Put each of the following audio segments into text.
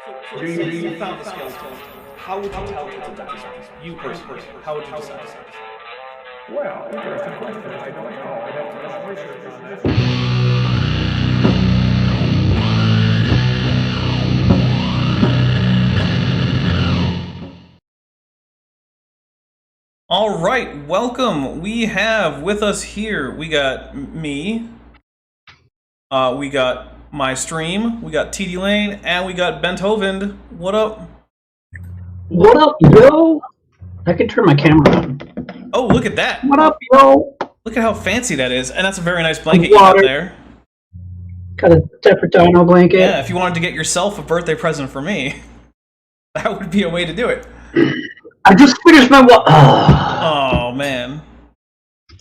So you found the skeleton. How would you tell it's a dinosaur? You personally, how would you decide? Well, interesting question. I don't know. I'd have to do some research on this. All right, welcome. We have with us here, we got me, we got my stream, we got Tdlane, and we got Bent Hovind. What up? What up, yo? I can turn my camera on. Oh, look at that. What up, yo? Look at how fancy that is, and that's a very nice blanket you got there. Got a dapper.dino blanket. Yeah, if you wanted to get yourself a birthday present for me, that would be a way to do it. I just finished my Oh, man.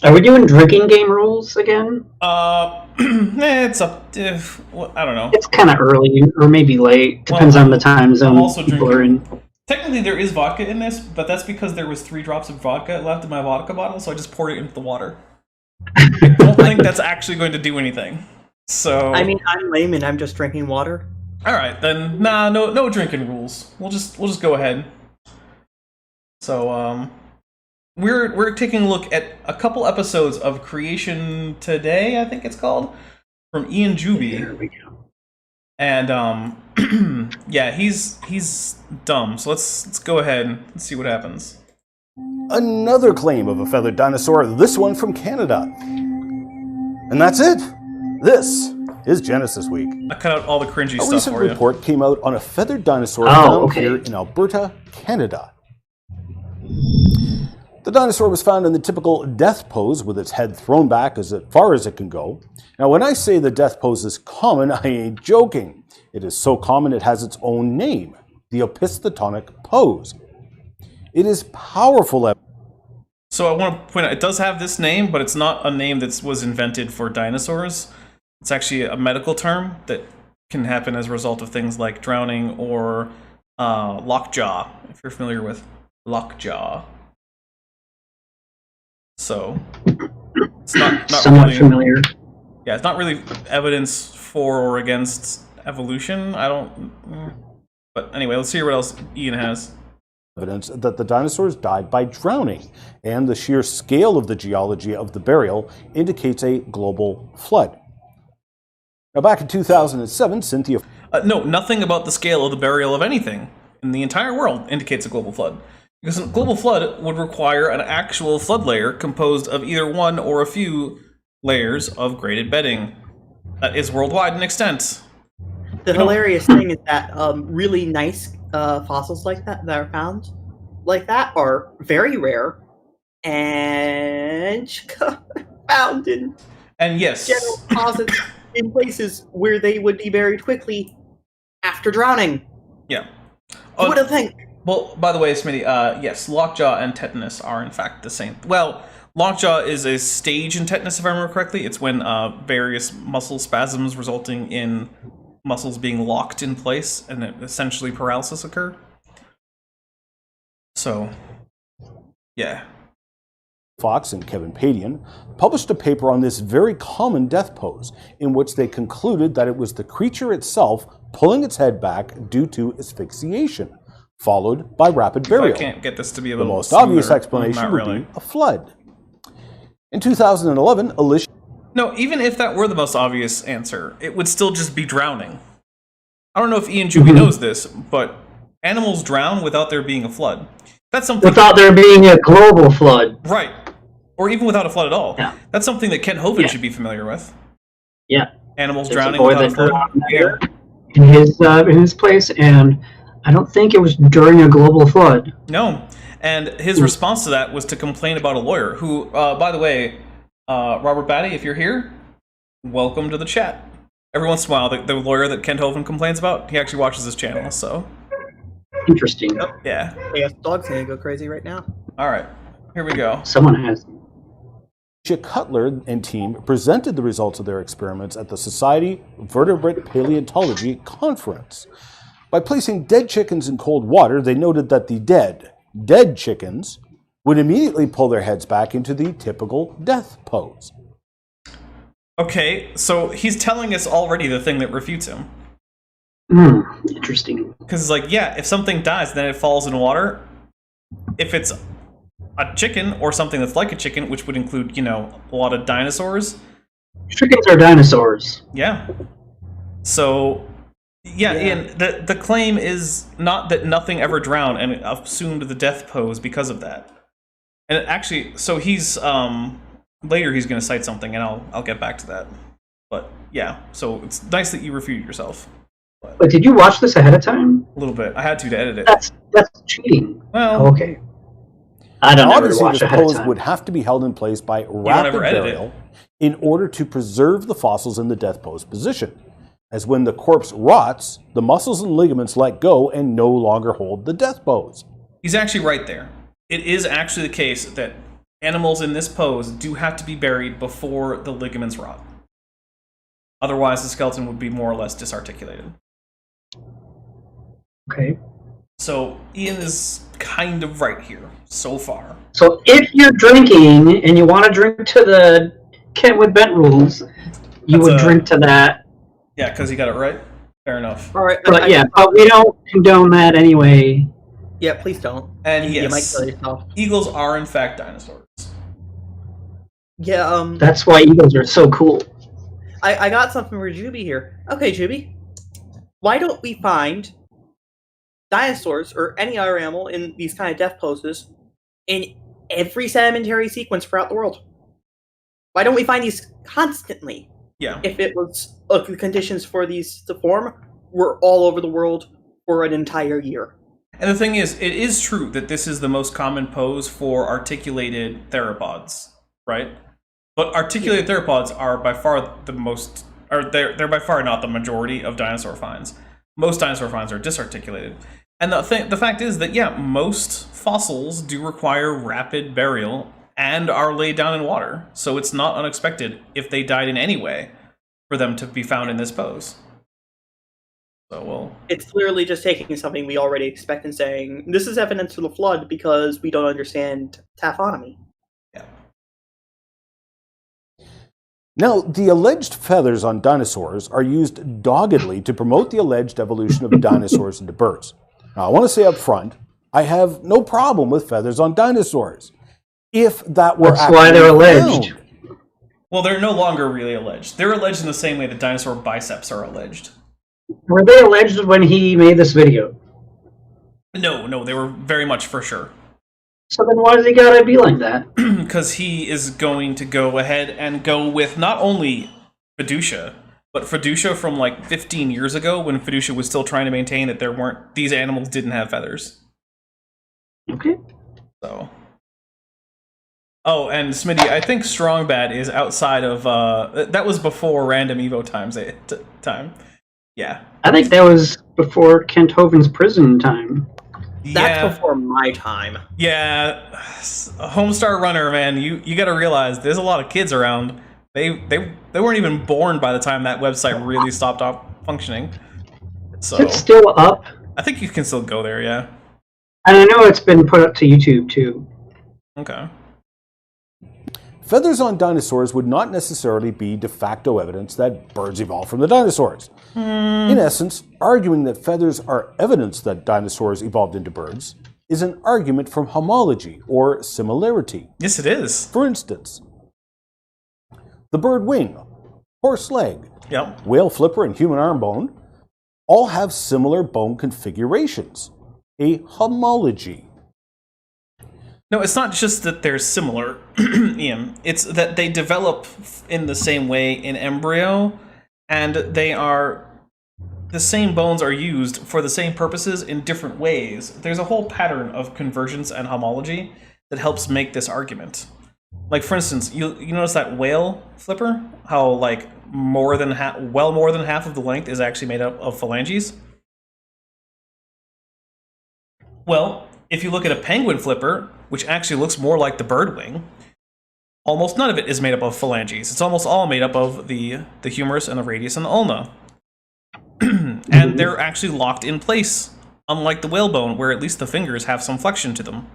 Are we doing drinking game rules again? It's up to, I don't know. It's kind of early, or maybe late. Depends on the time zone people are in. Technically, there is vodka in this, but that's because there was 3 drops of vodka left in my vodka bottle, so I just poured it into the water. I don't think that's actually going to do anything. So I mean, I'm layman. I'm just drinking water. All right, then. Nah, no drinking rules. We'll just go ahead. So we're taking a look at a couple episodes of Creation Today, I think it's called, from Ian Juby. There we go. And yeah, he's dumb. So let's go ahead and see what happens. Another claim of a feathered dinosaur, this one from Canada. And that's it. This is Genesis Week. I cut out all the cringy A stuff recent for you. report came out on a feathered dinosaur found here in Alberta, Canada. The dinosaur was found in the typical death pose with its head thrown back as far as it can go. Now, when I say the death pose is common, I ain't joking. It is so common it has its own name, the opistotonic pose. It is powerful. So I want to point out, it does have this name, but it's not a name that was invented for dinosaurs. It's actually a medical term that can happen as a result of things like drowning or lockjaw, if you're familiar with lockjaw. So it's not somewhat really familiar. Yeah, it's not really evidence for or against evolution. I don't. But anyway, let's hear what else Ian has. Evidence that the dinosaurs died by drowning, and the sheer scale of the geology of the burial indicates a global flood. Now, back in 2007, Cynthia... No, nothing about the scale of the burial of anything in the entire world indicates a global flood. Because a global flood would require an actual flood layer composed of either one or a few layers of graded bedding that is worldwide in extent. The hilarious thing is that really nice fossils like that are found like that are very rare and found in general deposits in places where they would be buried quickly after drowning. Yeah. Who would have think? Well, by the way, Smitty, yes, lockjaw and tetanus are in fact the same. Well, lockjaw is a stage in tetanus, if I remember correctly. It's when various muscle spasms resulting in muscles being locked in place and essentially paralysis occur. So, yeah. Fox and Kevin Padian published a paper on this very common death pose, in which they concluded that it was the creature itself pulling its head back due to asphyxiation, followed by rapid burial. I can't get this to be a the little most smoother, obvious explanation would be a flood. In 2011, Alicia... No, even if that were the most obvious answer, it would still just be drowning. I don't know if Ian Juby knows this, but animals drown without there being a flood. That's something... Without there being a global flood. Right. Or even without a flood at all. Yeah. That's something that Ken Hovind should be familiar with. Yeah. Animals There's drowning a boy without a that flood. there in his place, and I don't think it was during a global flood. No. And his response to that was to complain about a lawyer who, by the way, Robert Batty, if you're here, welcome to the chat. Every once in a while, the lawyer that Ken Hovind complains about, he actually watches this channel, so... Interesting. Yeah. Yeah, dog's gonna go crazy right now. All right, here we go. Someone has. Cutler and team presented the results of their experiments at the Society of Vertebrate Paleontology Conference. By placing dead chickens in cold water, they noted that the dead chickens would immediately pull their heads back into the typical death pose. Okay, so he's telling us already the thing that refutes him. Interesting. Because it's like, yeah, if something dies, then it falls in water. If it's a chicken or something that's like a chicken, which would include, a lot of dinosaurs. Chickens are dinosaurs. Yeah. So, Ian, the claim is not that nothing ever drowned and assumed the death pose because of that. And actually, so he's, later he's going to cite something, and I'll get back to that. But, yeah, so it's nice that you refuted yourself. But did you watch this ahead of time? A little bit. I had to edit it. That's cheating. Well, okay. I don't know. Obviously, Watch this ahead of pose time. would have to be held in place by rapid burial in order to preserve the fossils in the death pose position. As when the corpse rots, the muscles and ligaments let go and no longer hold the death pose. He's actually right there. It is actually the case that animals in this pose do have to be buried before the ligaments rot. Otherwise, the skeleton would be more or less disarticulated. Okay. So Ian is kind of right here so far. So if you're drinking and you want to drink to the Kentwood Bent rules, you would drink to that. Yeah, because you got it right. Fair enough. All right, But but we don't condone that anyway. Yeah, please don't. And You might yes, kill yourself. eagles are in fact dinosaurs. Yeah, That's why eagles are so cool. I got something for Juby here. Okay, Juby. Why don't we find dinosaurs or any other animal in these kind of death poses in every sedimentary sequence throughout the world? Why don't we find these constantly? Yeah. If it was the conditions for these to form were all over the world for an entire year. And the thing is, it is true that this is the most common pose for articulated theropods, right? But articulated theropods are by far the most, or they're by far not the majority of dinosaur finds. Most dinosaur finds are disarticulated. And the fact is that, yeah, most fossils do require rapid burial and are laid down in water. So it's not unexpected, if they died in any way, for them to be found in this pose. So, well... It's literally just taking something we already expect and saying, this is evidence of the flood because we don't understand taphonomy. Yeah. Now, the alleged feathers on dinosaurs are used doggedly to promote the alleged evolution of dinosaurs into birds. Now, I want to say up front, I have no problem with feathers on dinosaurs. If that were That's why they're alleged. found. Well, they're no longer really alleged. They're alleged in the same way that dinosaur biceps are alleged. Were they alleged when he made this video? No, they were very much for sure. So then why does he gotta be like that? Because he is going to go ahead and go with not only Fiducia, but Fiducia from like 15 years ago, when Fiducia was still trying to maintain that these animals didn't have feathers. Okay. So. Oh, and Smitty, I think Strong Bad is outside of, that was before random Evo time. Yeah. I think that was before Kent Hovind's prison time. That's before my time. Yeah, Homestar Runner, man, you got to realize there's a lot of kids around. They weren't even born by the time that website really stopped functioning. So It's still up. I think you can still go there, yeah. And I know it's been put up to YouTube too. Okay. Feathers on dinosaurs would not necessarily be de facto evidence that birds evolved from the dinosaurs. In essence, arguing that feathers are evidence that dinosaurs evolved into birds is an argument from homology, or similarity. Yes, it is. For instance, the bird wing, horse leg, Yep. whale flipper, and human arm bone all have similar bone configurations, a homology. No, it's not just that they're similar, Ian. It's that they develop in the same way in embryo, and the same bones are used for the same purposes in different ways. There's a whole pattern of convergence and homology that helps make this argument. Like, for instance, you notice that whale flipper? How, like, more than half of the length is actually made up of phalanges? Well, if you look at a penguin flipper, which actually looks more like the bird wing, almost none of it is made up of phalanges. It's almost all made up of the humerus and the radius and the ulna. And they're actually locked in place, unlike the whalebone, where at least the fingers have some flexion to them.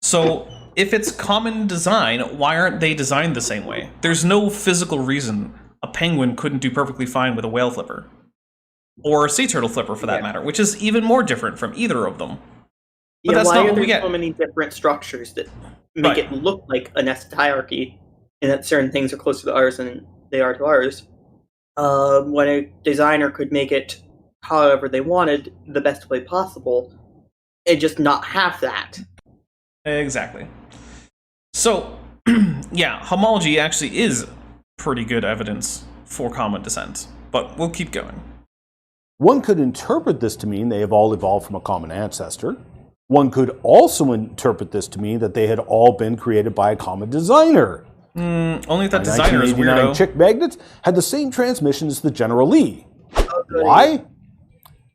So, if it's common design, why aren't they designed the same way? There's no physical reason a penguin couldn't do perfectly fine with a whale flipper. or sea turtle flipper for that matter, which is even more different from either of them. But Yeah, that's why not are what we there get. so many different structures that make it look like a nested hierarchy, and that certain things are closer to ours than they are to ours? When a designer could make it however they wanted, the best way possible, and just not have that. Exactly. So, yeah, homology actually is pretty good evidence for common descent, but we'll keep going. One could interpret this to mean they have all evolved from a common ancestor. One could also interpret this to mean that they had all been created by a common designer. Only if that designer is 1989 weirdo. chick magnets had the same transmission as the General Lee. Why?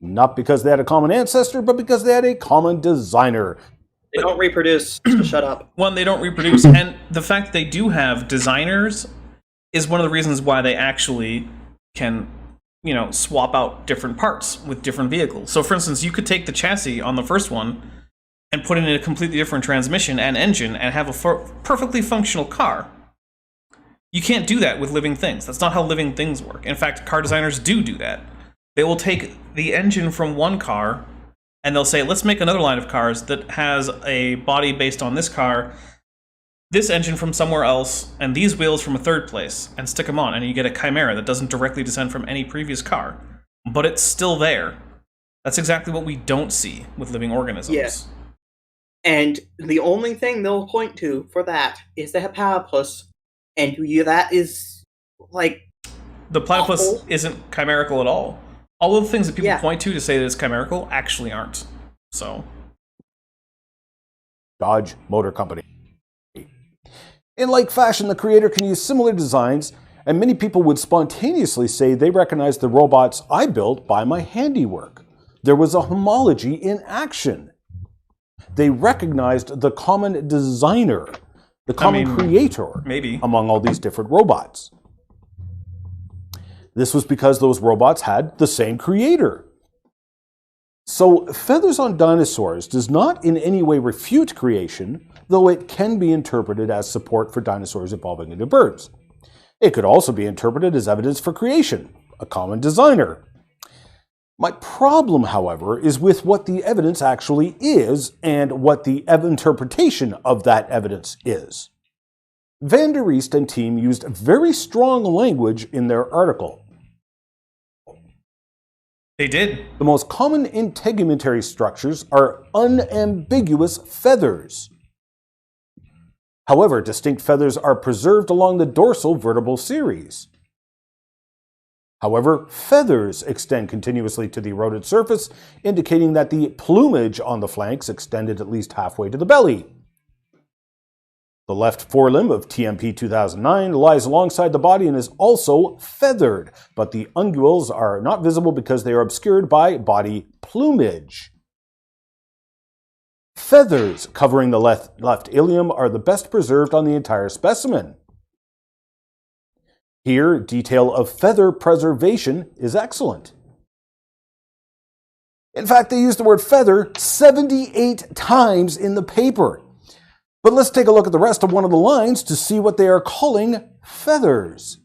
Not because they had a common ancestor, but because they had a common designer. They don't reproduce, so shut up. One, they don't reproduce, and the fact that they do have designers is one of the reasons why they actually can, you know, swap out different parts with different vehicles. So, for instance, you could take the chassis on the first one and put it in a completely different transmission and engine and have a perfectly functional car. You can't do that with living things. That's not how living things work. In fact, car designers do that. They will take the engine from one car and they'll say, let's make another line of cars that has a body based on this car, this engine from somewhere else, and these wheels from a third place, and stick them on, and you get a chimera that doesn't directly descend from any previous car. But it's still there. That's exactly what we don't see with living organisms. Yeah. And the only thing they'll point to for that is the platypus, and that is, like, the platypus awful. Isn't chimerical at all. All of the things that people point to say that it's chimerical actually aren't. So, Dodge Motor Company. In like fashion, the creator can use similar designs, and many people would spontaneously say they recognize the robots I built by my handiwork. There was a homology in action. They recognized the common designer, the common creator, maybe, among all these different robots. This was because those robots had the same creator. So, feathers on dinosaurs does not in any way refute creation, though it can be interpreted as support for dinosaurs evolving into birds. It could also be interpreted as evidence for creation, a common designer. My problem, however, is with what the evidence actually is and what the interpretation of that evidence is. Van der East and team used very strong language in their article. They did. The most common integumentary structures are unambiguous feathers. However, distinct feathers are preserved along the dorsal vertebral series. However, feathers extend continuously to the eroded surface, indicating that the plumage on the flanks extended at least halfway to the belly. The left forelimb of TMP 2009 lies alongside the body and is also feathered, but the unguals are not visible because they are obscured by body plumage. Feathers covering the left ilium are the best preserved on the entire specimen. Here, detail of feather preservation is excellent. In fact, they use the word feather 78 times in the paper. But let's take a look at the rest of one of the lines to see what they are calling feathers.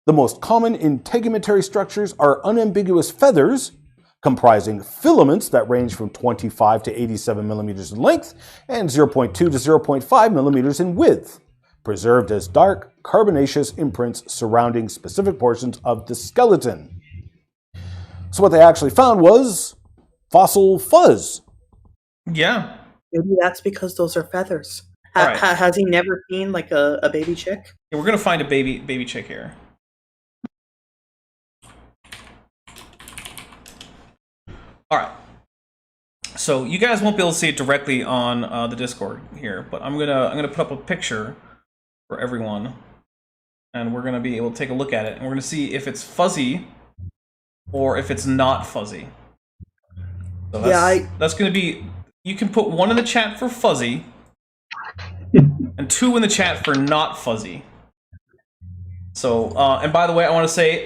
The most common integumentary structures are unambiguous feathers, comprising filaments that range from 25 to 87 millimeters in length and 0.2 to 0.5 millimeters in width, preserved as dark, carbonaceous imprints surrounding specific portions of the skeleton. So what they actually found was fossil fuzz. Yeah. Maybe that's because those are feathers. Right. Has he never seen, like, a baby chick? Yeah, we're going to find a baby chick here. All right. So you guys won't be able to see it directly on the Discord here, but I'm gonna put up a picture for everyone, and we're gonna be able to take a look at it, and we're gonna see if it's fuzzy or if it's not fuzzy. So that's gonna be. You can put 1 in the chat for fuzzy, and 2 in the chat for not fuzzy. So, and by the way, I want to say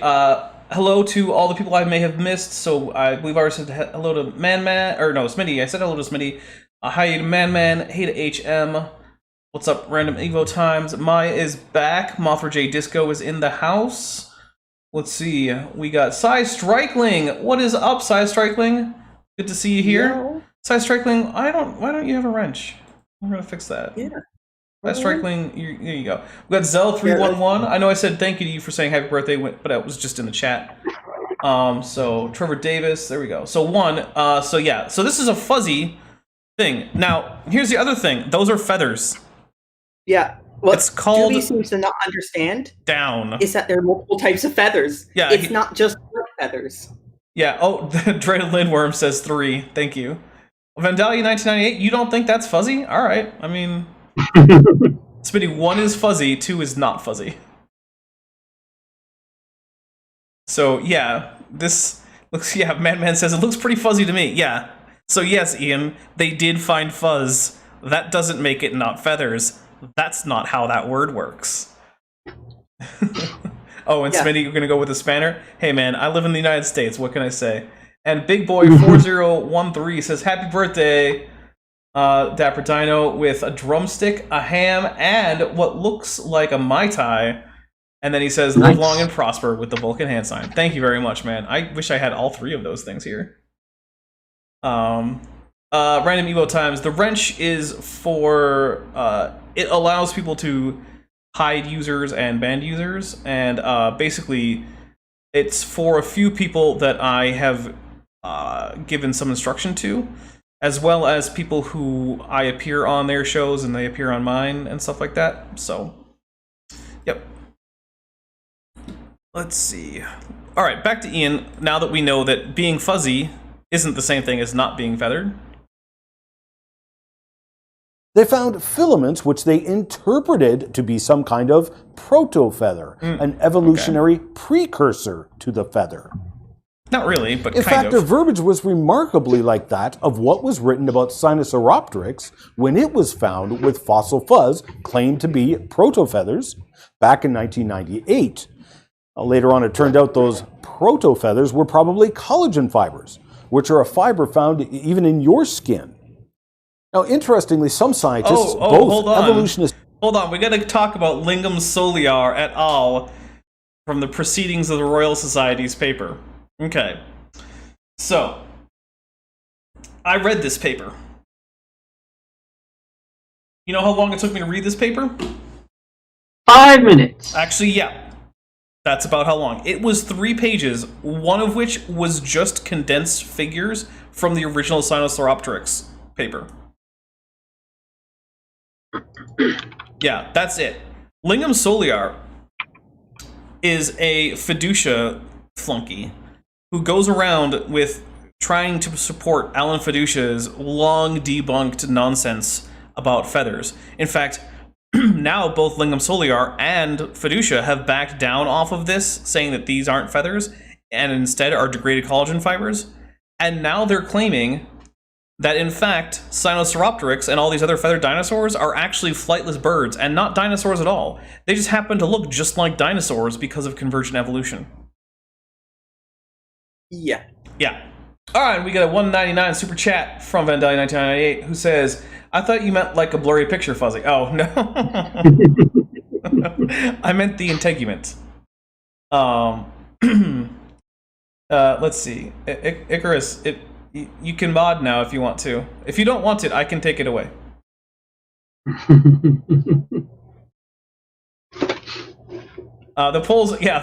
hello to all the people I may have missed. So I believe I already said hello to Smitty. I said hello to Smitty. Hi to Man. Hey to HM. What's up, Random Evo Times? Maya is back. Mothra J Disco is in the house. let's see. We got Cy Strikeling. What is up, Cy Strikeling? Good to see you here. No. Cy Strikeling, why don't you have a wrench? We're gonna fix that. Yeah. Cy Strikeling, there you go. We got Zell311. I know I said thank you to you for saying happy birthday, but it was just in the chat. So Trevor Davis, there we go. So so this is a fuzzy thing. Now, here's the other thing. Those are feathers. Yeah. What It's called Juby seems to not understand down. is that there are multiple types of feathers. Yeah, It's not just feathers. Yeah, oh, Dreaded Lindworm says 3. Thank you. Vandalia 1998, you don't think that's fuzzy? All right. I mean, Smitty, 1 is fuzzy, 2 is not fuzzy. So, yeah, this looks, Madman says it looks pretty fuzzy to me. Yeah. So, yes, Ian, they did find fuzz. That doesn't make it not feathers. That's not how that word works. Oh, and Smitty, you're going to go with a spanner? Hey, man, I live in the United States. What can I say? And Big Boy 4013 says, happy birthday, Dapper Dino, with a drumstick, a ham, and what looks like a Mai Tai. And then he says, live long and prosper with the Vulcan hand sign. Thank you very much, man. I wish I had all 3 of those things here. Random Evo Times. The wrench is for, it allows people to hide users and ban users, and basically it's for a few people that I have given some instruction to, as well as people who I appear on their shows and they appear on mine and stuff like that. So, yep. Let's see. All right, back to Ian. Now that we know that being fuzzy isn't the same thing as not being feathered. They found filaments which they interpreted to be some kind of proto-feather, an evolutionary precursor to the feather. Not really, but In kind fact, of. their verbiage was remarkably like that of what was written about Sinosauropteryx when it was found with fossil fuzz claimed to be proto-feathers back in 1998. Later on, it turned out those proto-feathers were probably collagen fibers, which are a fiber found even in your skin. Now, interestingly, some scientists, both hold on. evolutionists... Hold on, we gotta talk about Lingam Soliar et al. From the Proceedings of the Royal Society's paper. Okay. So, I read this paper. You know how long it took me to read this paper? 5 minutes. Actually, yeah. That's about how long. It was 3 pages, one of which was just condensed figures from the original Sinosauropteryx paper. Yeah, that's it. Lingam Soliar is a fiducia flunky who goes around with trying to support Alan Fiducia's long debunked nonsense about feathers. In fact, now both Lingam Soliar and Fiducia have backed down off of this, saying that these aren't feathers and instead are degraded collagen fibers. And now they're claiming that in fact Sinosauropteryx and all these other feathered dinosaurs are actually flightless birds and not dinosaurs at all. They just happen to look just like dinosaurs because of convergent evolution. Yeah. Yeah. Alright, we got a 199 super chat from Vandalia 1998 who says, I thought you meant like a blurry picture fuzzy. Oh, no. I meant the integument. Let's see. Icarus, you can mod now if you want to. If you don't want it, I can take it away. The polls, yeah,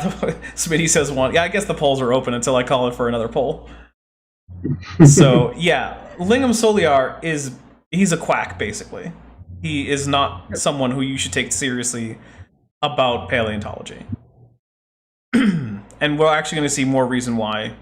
Smitty says 1. Yeah, I guess the polls are open until I call it for another poll. So, yeah, Lingam Soliar he's a quack, basically. He is not someone who you should take seriously about paleontology. And we're actually going to see more reason why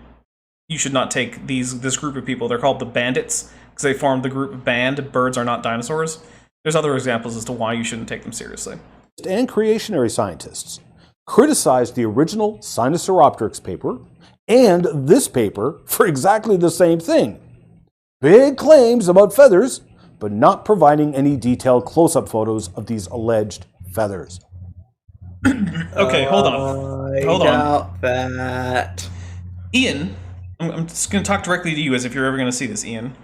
you should not take this group of people. They're called the Bandits because they formed the group Band. Birds are not dinosaurs. There's other examples as to why you shouldn't take them seriously. And creationary scientists criticized the original Sinosauropteryx paper and this paper for exactly the same thing. Big claims about feathers, but not providing any detailed close-up photos of these alleged feathers. Okay, hold on. Hold on. Doubt that. Ian, I'm just going to talk directly to you as if you're ever going to see this, Ian.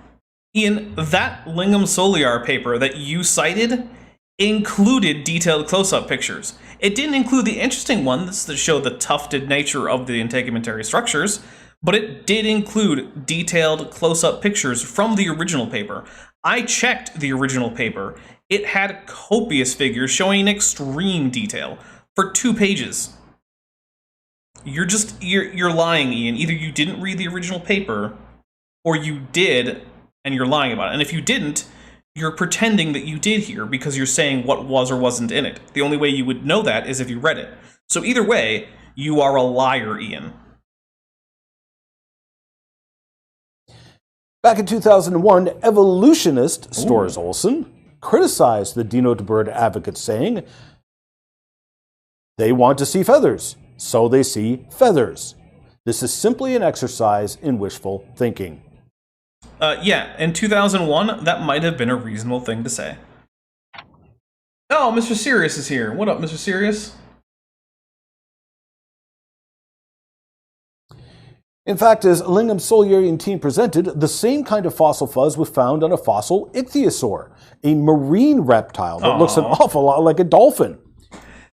Ian, that Lingam Soliar paper that you cited included detailed close-up pictures. It didn't include the interesting ones that show the tufted nature of the integumentary structures, but it did include detailed close-up pictures from the original paper. I checked the original paper. It had copious figures showing extreme detail for 2 pages. You're lying, Ian. Either you didn't read the original paper, or you did, and you're lying about it. And if you didn't, you're pretending that you did here because you're saying what was or wasn't in it. The only way you would know that is if you read it. So either way, you are a liar, Ian. Back in 2001, evolutionist Storrs Olsen criticized the Dino to Bird advocates, saying, they want to see feathers, so they see feathers. This is simply an exercise in wishful thinking. Yeah, in 2001, that might have been a reasonable thing to say. Oh, Mr. Sirius is here. What up, Mr. Sirius? In fact, as Lingham Solieri team presented, the same kind of fossil fuzz was found on a fossil ichthyosaur, a marine reptile that looks an awful lot like a dolphin.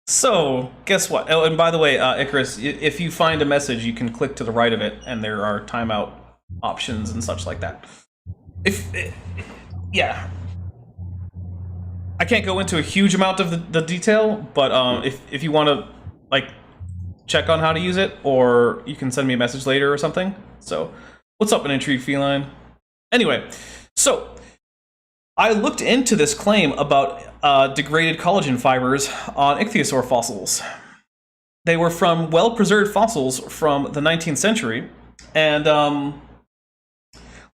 So, guess what? Oh, and by the way, Icarus, if you find a message, you can click to the right of it, and there are timeout options and such like that. Yeah. I can't go into a huge amount of the detail, but if you want to, like, check on how to use it, or you can send me a message later or something. So, what's up, an intrigued feline? Anyway, so I looked into this claim about degraded collagen fibers on ichthyosaur fossils. They were from well-preserved fossils from the 19th century, and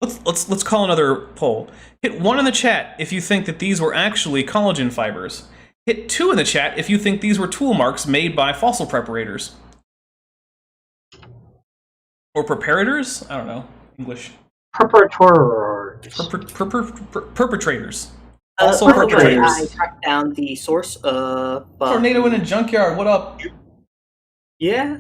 let's call another poll. Hit 1 in the chat if you think that these were actually collagen fibers. Hit 2 in the chat if you think these were tool marks made by fossil preparators. Or preparators? I don't know. English. Perpetrators. Perpetrators. Also perpetrators. I tracked down the source of... Tornado in a junkyard, what up? Yeah.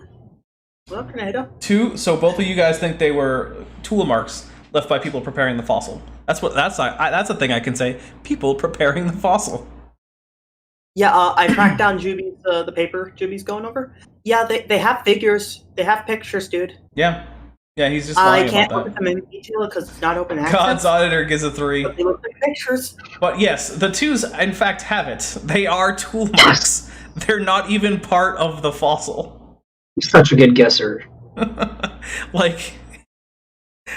Well, tornado. 2, so both of you guys think they were tool marks left by people preparing the fossil. That's a thing I can say. People preparing the fossil. Yeah, I tracked down Juby's, the paper Juby's going over. Yeah, they have figures. They have pictures, dude. Yeah. Yeah, he's just lying I can't about look at them in detail because it's not open access. God's auditor gives a 3. But they look like pictures. But yes, the 2s, in fact, have it. They are tool marks. They're not even part of the fossil. You're such a good guesser. Like,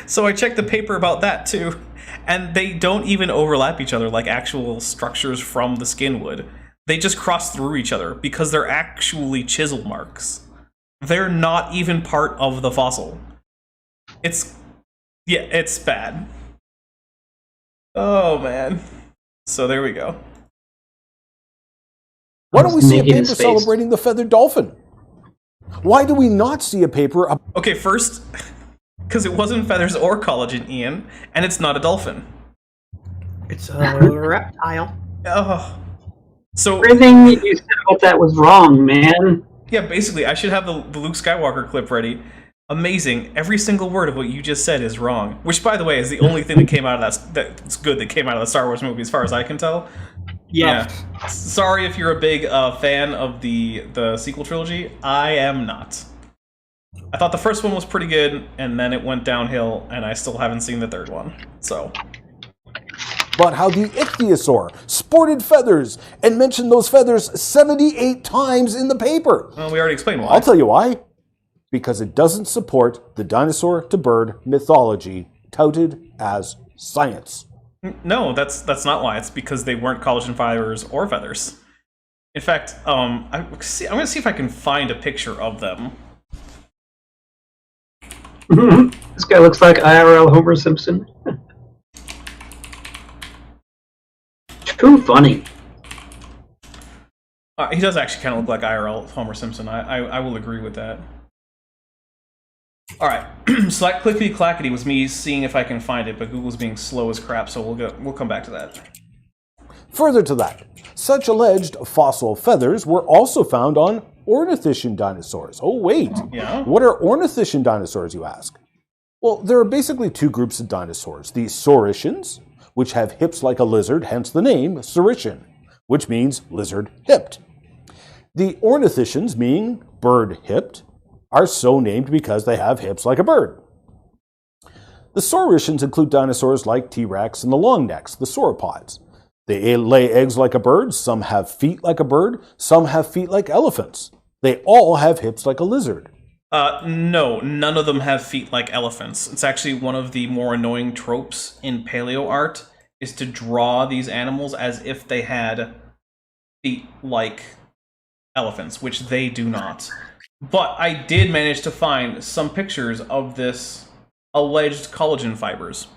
so I checked the paper about that too, and they don't even overlap each other like actual structures from the skin would. They just cross through each other because they're actually chisel marks. They're not even part of the fossil. It's bad. Oh man. So there we go. Why don't we see a paper celebrating the feathered dolphin? Why do we not see a paper? Okay, first, because it wasn't feathers or collagen, Ian, and it's not a dolphin. It's a reptile. Oh. So Everything you said about that was wrong, man. yeah, basically, I should have the Luke Skywalker clip ready. Amazing. Every single word of what you just said is wrong. Which, by the way, is the only thing that came out of that's good that came out of the Star Wars movie, as far as I can tell. Yeah. Sorry if you're a big fan of the sequel trilogy. I am not. I thought the first one was pretty good, and then it went downhill, and I still haven't seen the third one. So. But how the ichthyosaur sported feathers and mentioned those feathers 78 times in the paper. Well, we already explained why. I'll tell you why. Because it doesn't support the dinosaur to bird mythology touted as science. No, that's not why. It's because they weren't collagen fibers or feathers. In fact, I'm going to see if I can find a picture of them. This guy looks like IRL Homer Simpson. Too funny. He does actually kind of look like IRL Homer Simpson. I will agree with that. All right, so that clickety clackety was me seeing if I can find it, but Google's being slow as crap, so we'll come back to that. Further to that, such alleged fossil feathers were also found on Ornithischian dinosaurs. Oh wait, Yeah? What are Ornithischian dinosaurs, you ask? Well, there are basically 2 groups of dinosaurs. The Saurischians, which have hips like a lizard, hence the name Saurischian, which means lizard-hipped. The Ornithischians, meaning bird-hipped, are so named because they have hips like a bird. The Saurischans include dinosaurs like T-Rex and the longnecks, the sauropods. They lay eggs like a bird, some have feet like a bird, some have feet like elephants. They all have hips like a lizard. No, none of them have feet like elephants. It's actually one of the more annoying tropes in paleo art, is to draw these animals as if they had feet like elephants, which they do not. But I did manage to find some pictures of this alleged collagen fibers.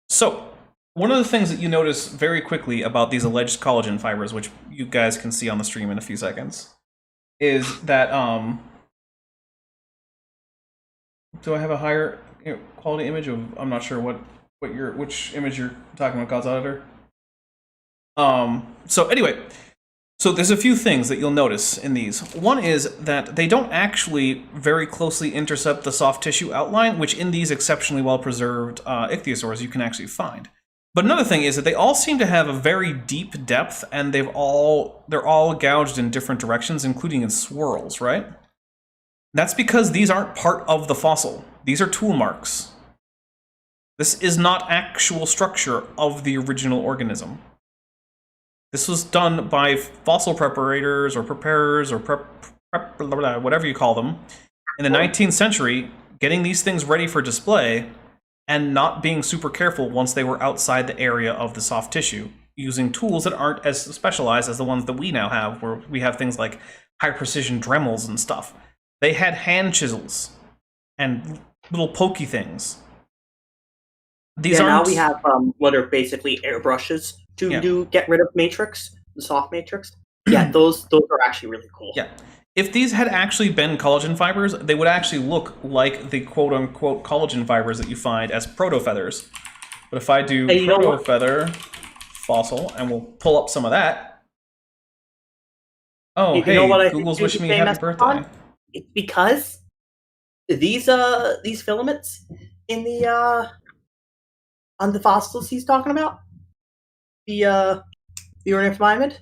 So, one of the things that you notice very quickly about these alleged collagen fibers, which you guys can see on the stream in a few seconds, is that, do I have a higher quality image of, I'm not sure which image you're talking about, God's Auditor? So anyway, so there's a few things that you'll notice in these. One is that they don't actually very closely intercept the soft tissue outline, which in these exceptionally well-preserved ichthyosaurs you can actually find. But another thing is that they all seem to have a very deep depth, and they're all gouged in different directions, including in swirls, right? That's because these aren't part of the fossil. These are tool marks. This is not actual structure of the original organism. This was done by fossil preparators or preparers or whatever you call them in the 19th century, getting these things ready for display and not being super careful once they were outside the area of the soft tissue, using tools that aren't as specialized as the ones that we now have, where we have things like high precision Dremels and stuff. They had hand chisels and little pokey things. These now aren't... we have what are basically airbrushes to get rid of matrix, the soft matrix. Yeah, those are actually really cool. Yeah. If these had actually been collagen fibers, they would actually look like the quote-unquote collagen fibers that you find as proto-feathers. But if I do proto-feather fossil, and we'll pull up some of that... Oh, hey, Google's wishing me a happy birthday. It's because these filaments in the on the fossils he's talking about, the ornithomimid,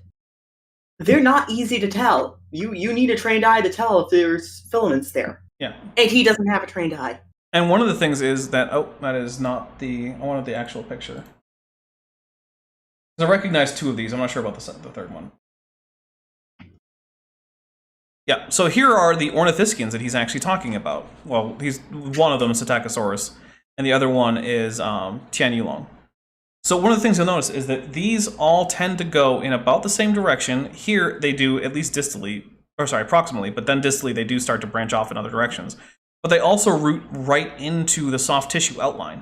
they're not easy to tell. You need a trained eye to tell if there's filaments there. Yeah. And he doesn't have a trained eye. And one of the things is that, that is not the, I wanted the actual picture. Because I recognize two of these, I'm not sure about the third one. Yeah, so here are the Ornithischians that he's actually talking about. Well, one of them is Psittacosaurus, and the other one is Tianyulong. So one of the things you'll notice is that these all tend to go in about the same direction. Here they do, at least distally, or sorry, proximally, but then distally they do start to branch off in other directions. But they also root right into the soft tissue outline.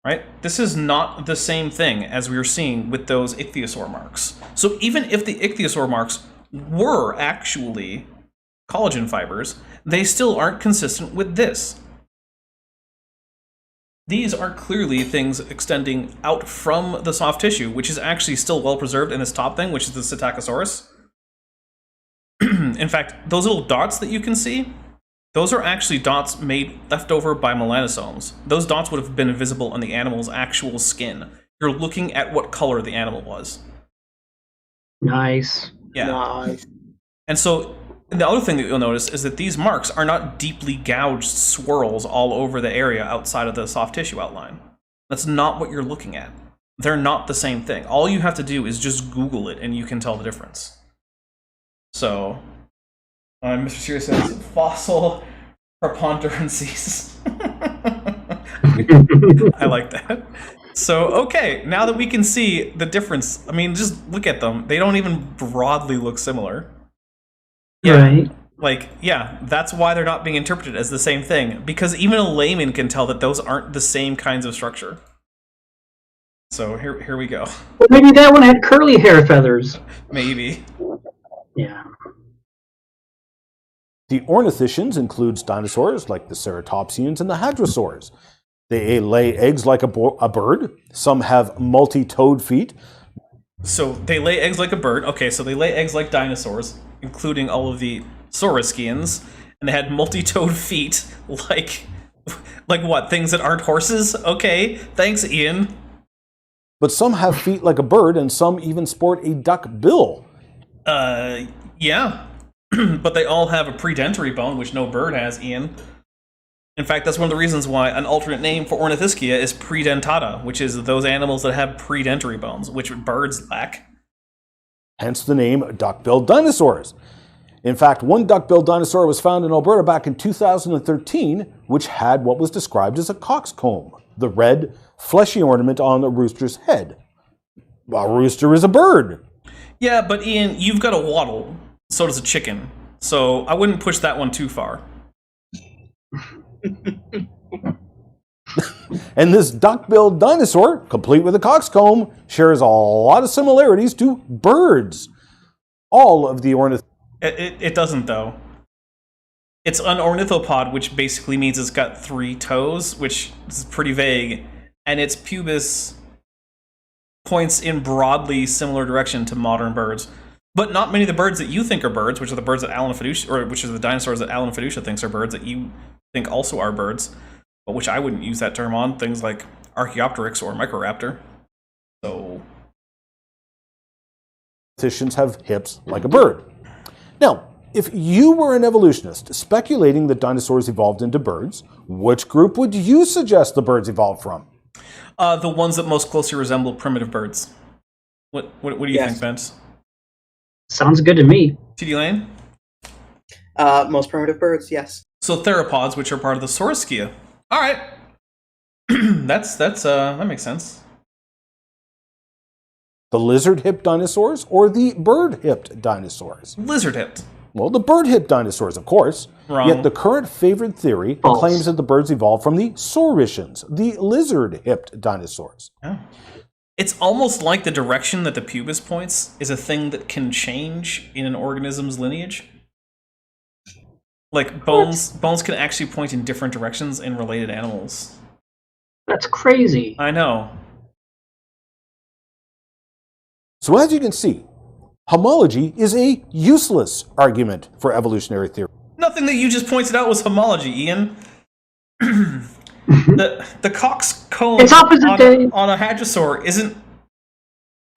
Right? This is not the same thing as we were seeing with those ichthyosaur marks. So even if the ichthyosaur marks were actually collagen fibers, they still aren't consistent with this. These are clearly things extending out from the soft tissue, which is actually still well preserved in this top thing, which is the Psittacosaurus. In fact, those little dots that you can see, those are actually dots left over by melanosomes. Those dots would have been visible on the animal's actual skin. You're looking at what color the animal was. Nice. Yeah. Nice. And so the other thing that you'll notice is that these marks are not deeply gouged swirls all over the area outside of the soft tissue outline. That's not what you're looking at. They're not the same thing. All you have to do is just Google it and you can tell the difference. So, Mr. Sirius says, fossil preponderances. I like that. So, okay, now that we can see the difference, I mean, just look at them. They don't even broadly look similar. Yeah, Right. like, yeah, that's why they're not being interpreted as the same thing, because even a layman can tell that those aren't the same kinds of structure. So here we go. Well, maybe that one had curly hair feathers. Maybe. Yeah. The Ornithischians includes dinosaurs like the ceratopsians and the hadrosaurs. They lay eggs like a bird. Some have multi-toed feet. So they lay eggs like a bird. Okay, so they lay eggs like dinosaurs, including all of the Saurischians, and they had multi-toed feet, like what? Things that aren't horses? Okay, thanks, Ian. but some have feet like a bird and some even sport a duck bill. Yeah. But they all have a predentary bone, which no bird has, Ian. In fact, that's one of the reasons why an alternate name for Ornithischia is predentata, which is those animals that have predentary bones, which birds lack. Hence the name duck-billed dinosaurs. In fact, one duck-billed dinosaur was found in Alberta back in 2013, which had what was described as a coxcomb, the red, fleshy ornament on a rooster's head. A rooster is a bird. Yeah, but Ian, you've got a waddle. So does a chicken. So I wouldn't push that one too far. And this duck-billed dinosaur, complete with a coxcomb, shares a lot of similarities to birds. All of the It doesn't, though. It's an ornithopod, which basically means it's got 3 toes, which is pretty vague, and its pubis points in broadly similar direction to modern birds. But not many of the birds that you think are birds, which are the birds that Alan Fiducia, or which are the dinosaurs that Alan Fiducia thinks are birds, that you think also are birds, but which I wouldn't use that term on, things like Archaeopteryx or Microraptor. So Ornithischians have hips like a bird. Now, if you were an evolutionist speculating that dinosaurs evolved into birds, which group would you suggest the birds evolved from? the ones that most closely resemble primitive birds. What do you think, Vince? Sounds good to me. Tdlane? Most primitive birds, yes. So theropods, which are part of the Sauriskia. All right. That makes sense. The lizard-hipped dinosaurs or the bird-hipped dinosaurs? Lizard-hipped. Well, the bird-hipped dinosaurs, of course. Wrong. Yet the current favored theory False. claims that the birds evolved from the Saurischians, the lizard-hipped dinosaurs. Yeah. It's almost like the direction that the pubis points is a thing that can change in an organism's lineage. Like bones can actually point in different directions in related animals. That's crazy. I know. So as you can see, homology is a useless argument for evolutionary theory. Nothing that you just pointed out was homology, Ian. the coxcomb It's opposite day. on a hadrosaur isn't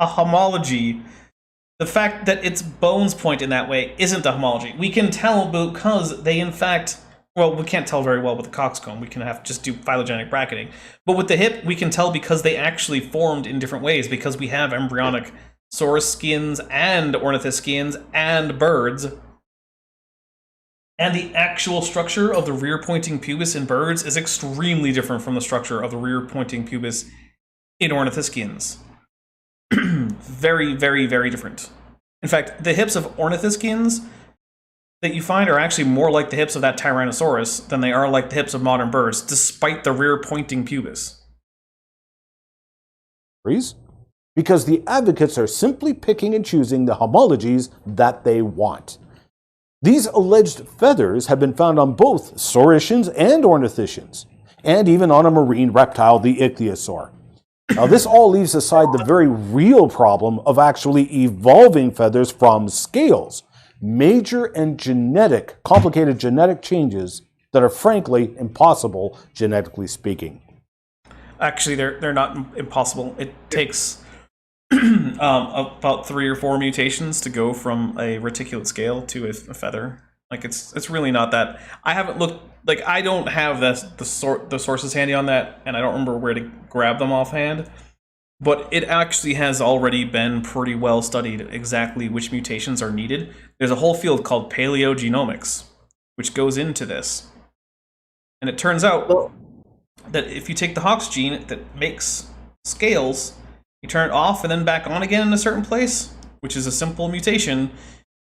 a homology. The fact that its bones point in that way isn't a homology. We can tell because they, in fact, well, we can't tell very well with the coxcomb. We can have to just do phylogenetic bracketing. But with the hip, we can tell because they actually formed in different ways, because we have embryonic Saurischians and Ornithischians and birds. And the actual structure of the rear-pointing pubis in birds is extremely different from the structure of the rear-pointing pubis in Ornithischians. Very, very, very different. In fact, the hips of Ornithischians that you find are actually more like the hips of that Tyrannosaurus than they are like the hips of modern birds, despite the rear-pointing pubis. Because the advocates are simply picking and choosing the homologies that they want. These alleged feathers have been found on both Saurischians and Ornithischians, and even on a marine reptile, the ichthyosaur. Now, this all leaves aside the very real problem of actually evolving feathers from scales, major and complicated genetic changes that are frankly impossible, genetically speaking. Actually, they're not impossible. It takes about 3 or 4 mutations to go from a reticulate scale to a feather. Like it's really not that. I haven't looked. Like I don't have the sources handy on that, and I don't remember where to grab them offhand. But it actually has already been pretty well studied exactly which mutations are needed. There's a whole field called paleogenomics, which goes into this, and it turns out that if you take the Hox gene that makes scales, you turn it off and then back on again in a certain place, which is a simple mutation.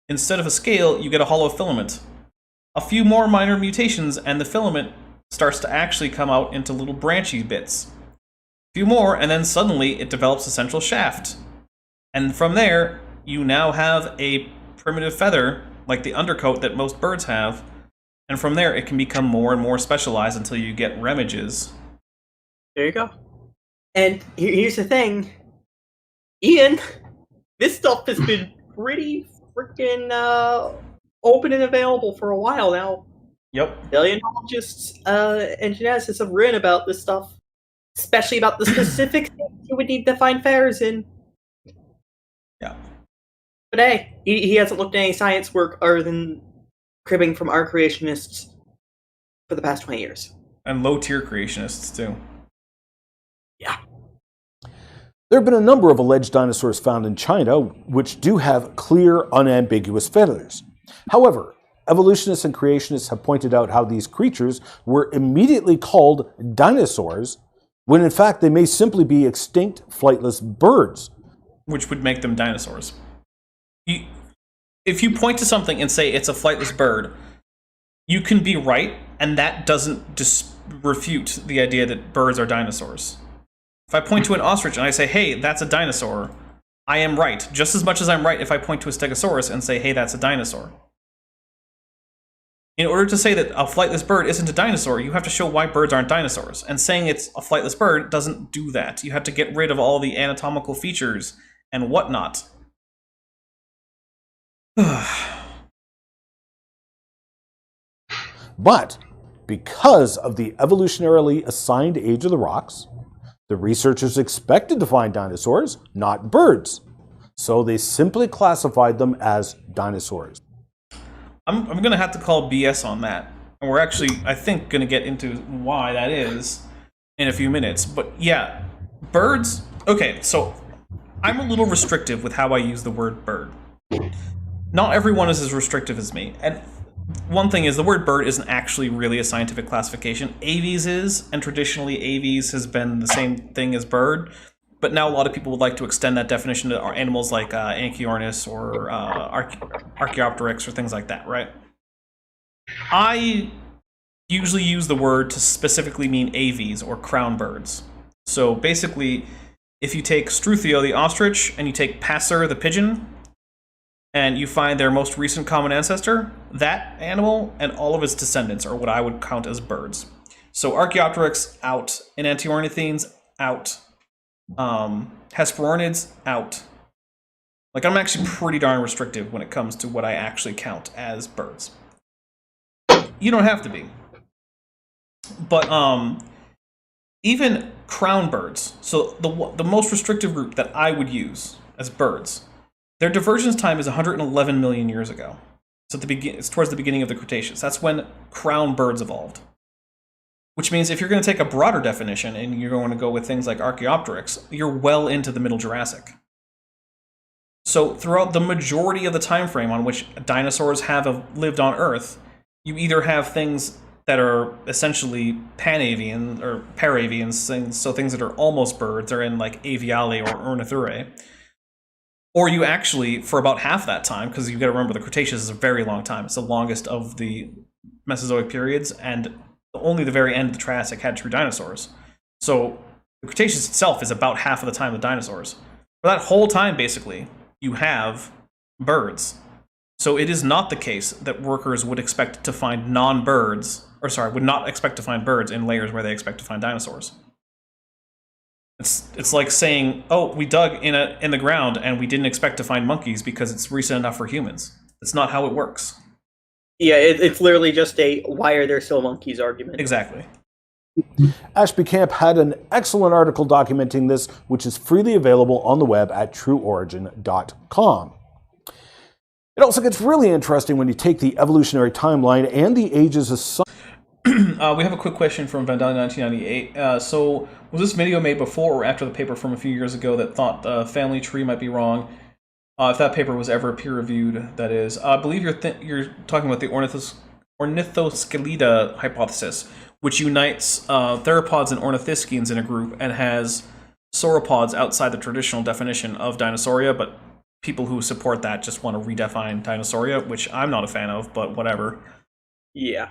Instead of a scale, you get a hollow filament. A few more minor mutations and the filament starts to actually come out into little branchy bits. A few more, and then suddenly it develops a central shaft. And from there, you now have a primitive feather, like the undercoat that most birds have. And from there, it can become more and more specialized until you get remiges. There you go. And here's the thing, Ian, this stuff has been pretty freaking open and available for a while now. Yep. Paleontologists and geneticists have written about this stuff, especially about the specific he would need to find feathers in. Yeah. But hey, he hasn't looked at any science work other than cribbing from our creationists for the past 20 years. And low-tier creationists, too. Yeah. There have been a number of alleged dinosaurs found in China which do have clear, unambiguous feathers. However, evolutionists and creationists have pointed out how these creatures were immediately called dinosaurs, when in fact they may simply be extinct, flightless birds. Which would make them dinosaurs. If you point to something and say it's a flightless bird, you can be right, and that doesn't refute the idea that birds are dinosaurs. If I point to an ostrich and I say, hey, that's a dinosaur, I am right, just as much as I'm right if I point to a stegosaurus and say, hey, that's a dinosaur. In order to say that a flightless bird isn't a dinosaur, you have to show why birds aren't dinosaurs. And saying it's a flightless bird doesn't do that. You have to get rid of all the anatomical features and whatnot. But because of the evolutionarily assigned age of the rocks, the researchers expected to find dinosaurs, not birds. So they simply classified them as dinosaurs. I'm going to have to call BS on that. And we're actually, I think, going to get into why that is in a few minutes. But yeah, birds... Okay, so I'm a little restrictive with how I use the word bird. Not everyone is as restrictive as me. And one thing is, the word bird isn't actually really a scientific classification. Aves is, and traditionally Aves has been the same thing as bird. But now a lot of people would like to extend that definition to animals like Anchiornis or Archaeopteryx or things like that, right? I usually use the word to specifically mean aves or crown birds. So basically, if you take Struthio the ostrich and you take Passer the pigeon, and you find their most recent common ancestor, that animal and all of its descendants are what I would count as birds. So Archaeopteryx, out. Enantiornithines, out. Hesperornids, out. Like, I'm actually pretty darn restrictive when it comes to what I actually count as birds. You don't have to be. But, even crown birds, so the most restrictive group that I would use as birds, their divergence time is 111 million years ago. So it's towards the beginning of the Cretaceous. That's when crown birds evolved. Which means if you're going to take a broader definition and you're going to go with things like Archaeopteryx, you're well into the Middle Jurassic. So throughout the majority of the time frame on which dinosaurs have lived on Earth, you either have things that are essentially panavian or paravians, so things that are almost birds are in like Aviale or Ornithurae. Or you actually, for about half that time, because you've got to remember the Cretaceous is a very long time. It's the longest of the Mesozoic periods, and only the very end of the Triassic had true dinosaurs. So the Cretaceous itself is about half of the time of dinosaurs. For that whole time, basically, you have birds. So it is not the case that workers would expect to find would not expect to find birds in layers where they expect to find dinosaurs. It's like saying, oh, we dug in the ground and we didn't expect to find monkeys because it's recent enough for humans. That's not how it works. Yeah, it's literally just a why are there still monkeys argument. Exactly. Ashby Camp had an excellent article documenting this, which is freely available on the web at trueorigin.com. It also gets really interesting when you take the evolutionary timeline and the ages of We have a quick question from Vandal 1998. So, was this video made before or after the paper from a few years ago that thought the family tree might be wrong? If that paper was ever peer-reviewed, that is. I believe you're talking about the Ornithoscelida hypothesis, which unites theropods and Ornithischians in a group and has sauropods outside the traditional definition of Dinosauria, but people who support that just want to redefine Dinosauria, which I'm not a fan of, but whatever. Yeah.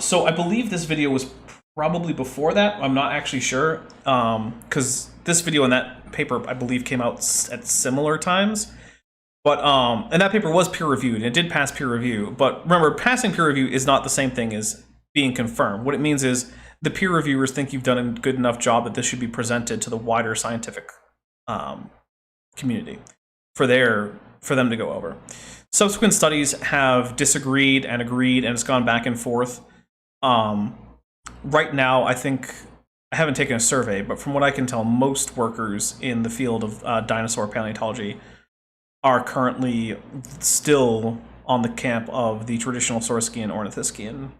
So I believe this video was probably before that. I'm not actually sure, because this video and that paper, I believe, came out at similar times. But and that paper was peer-reviewed, and it did pass peer review. But remember, passing peer review is not the same thing as being confirmed. What it means is the peer reviewers think you've done a good enough job that this should be presented to the wider scientific community for them to go over. Subsequent studies have disagreed and agreed, and it's gone back and forth. Right now, I think I haven't taken a survey, but from what I can tell, most workers in the field of dinosaur paleontology are currently still on the camp of the traditional Saurischian Ornithischian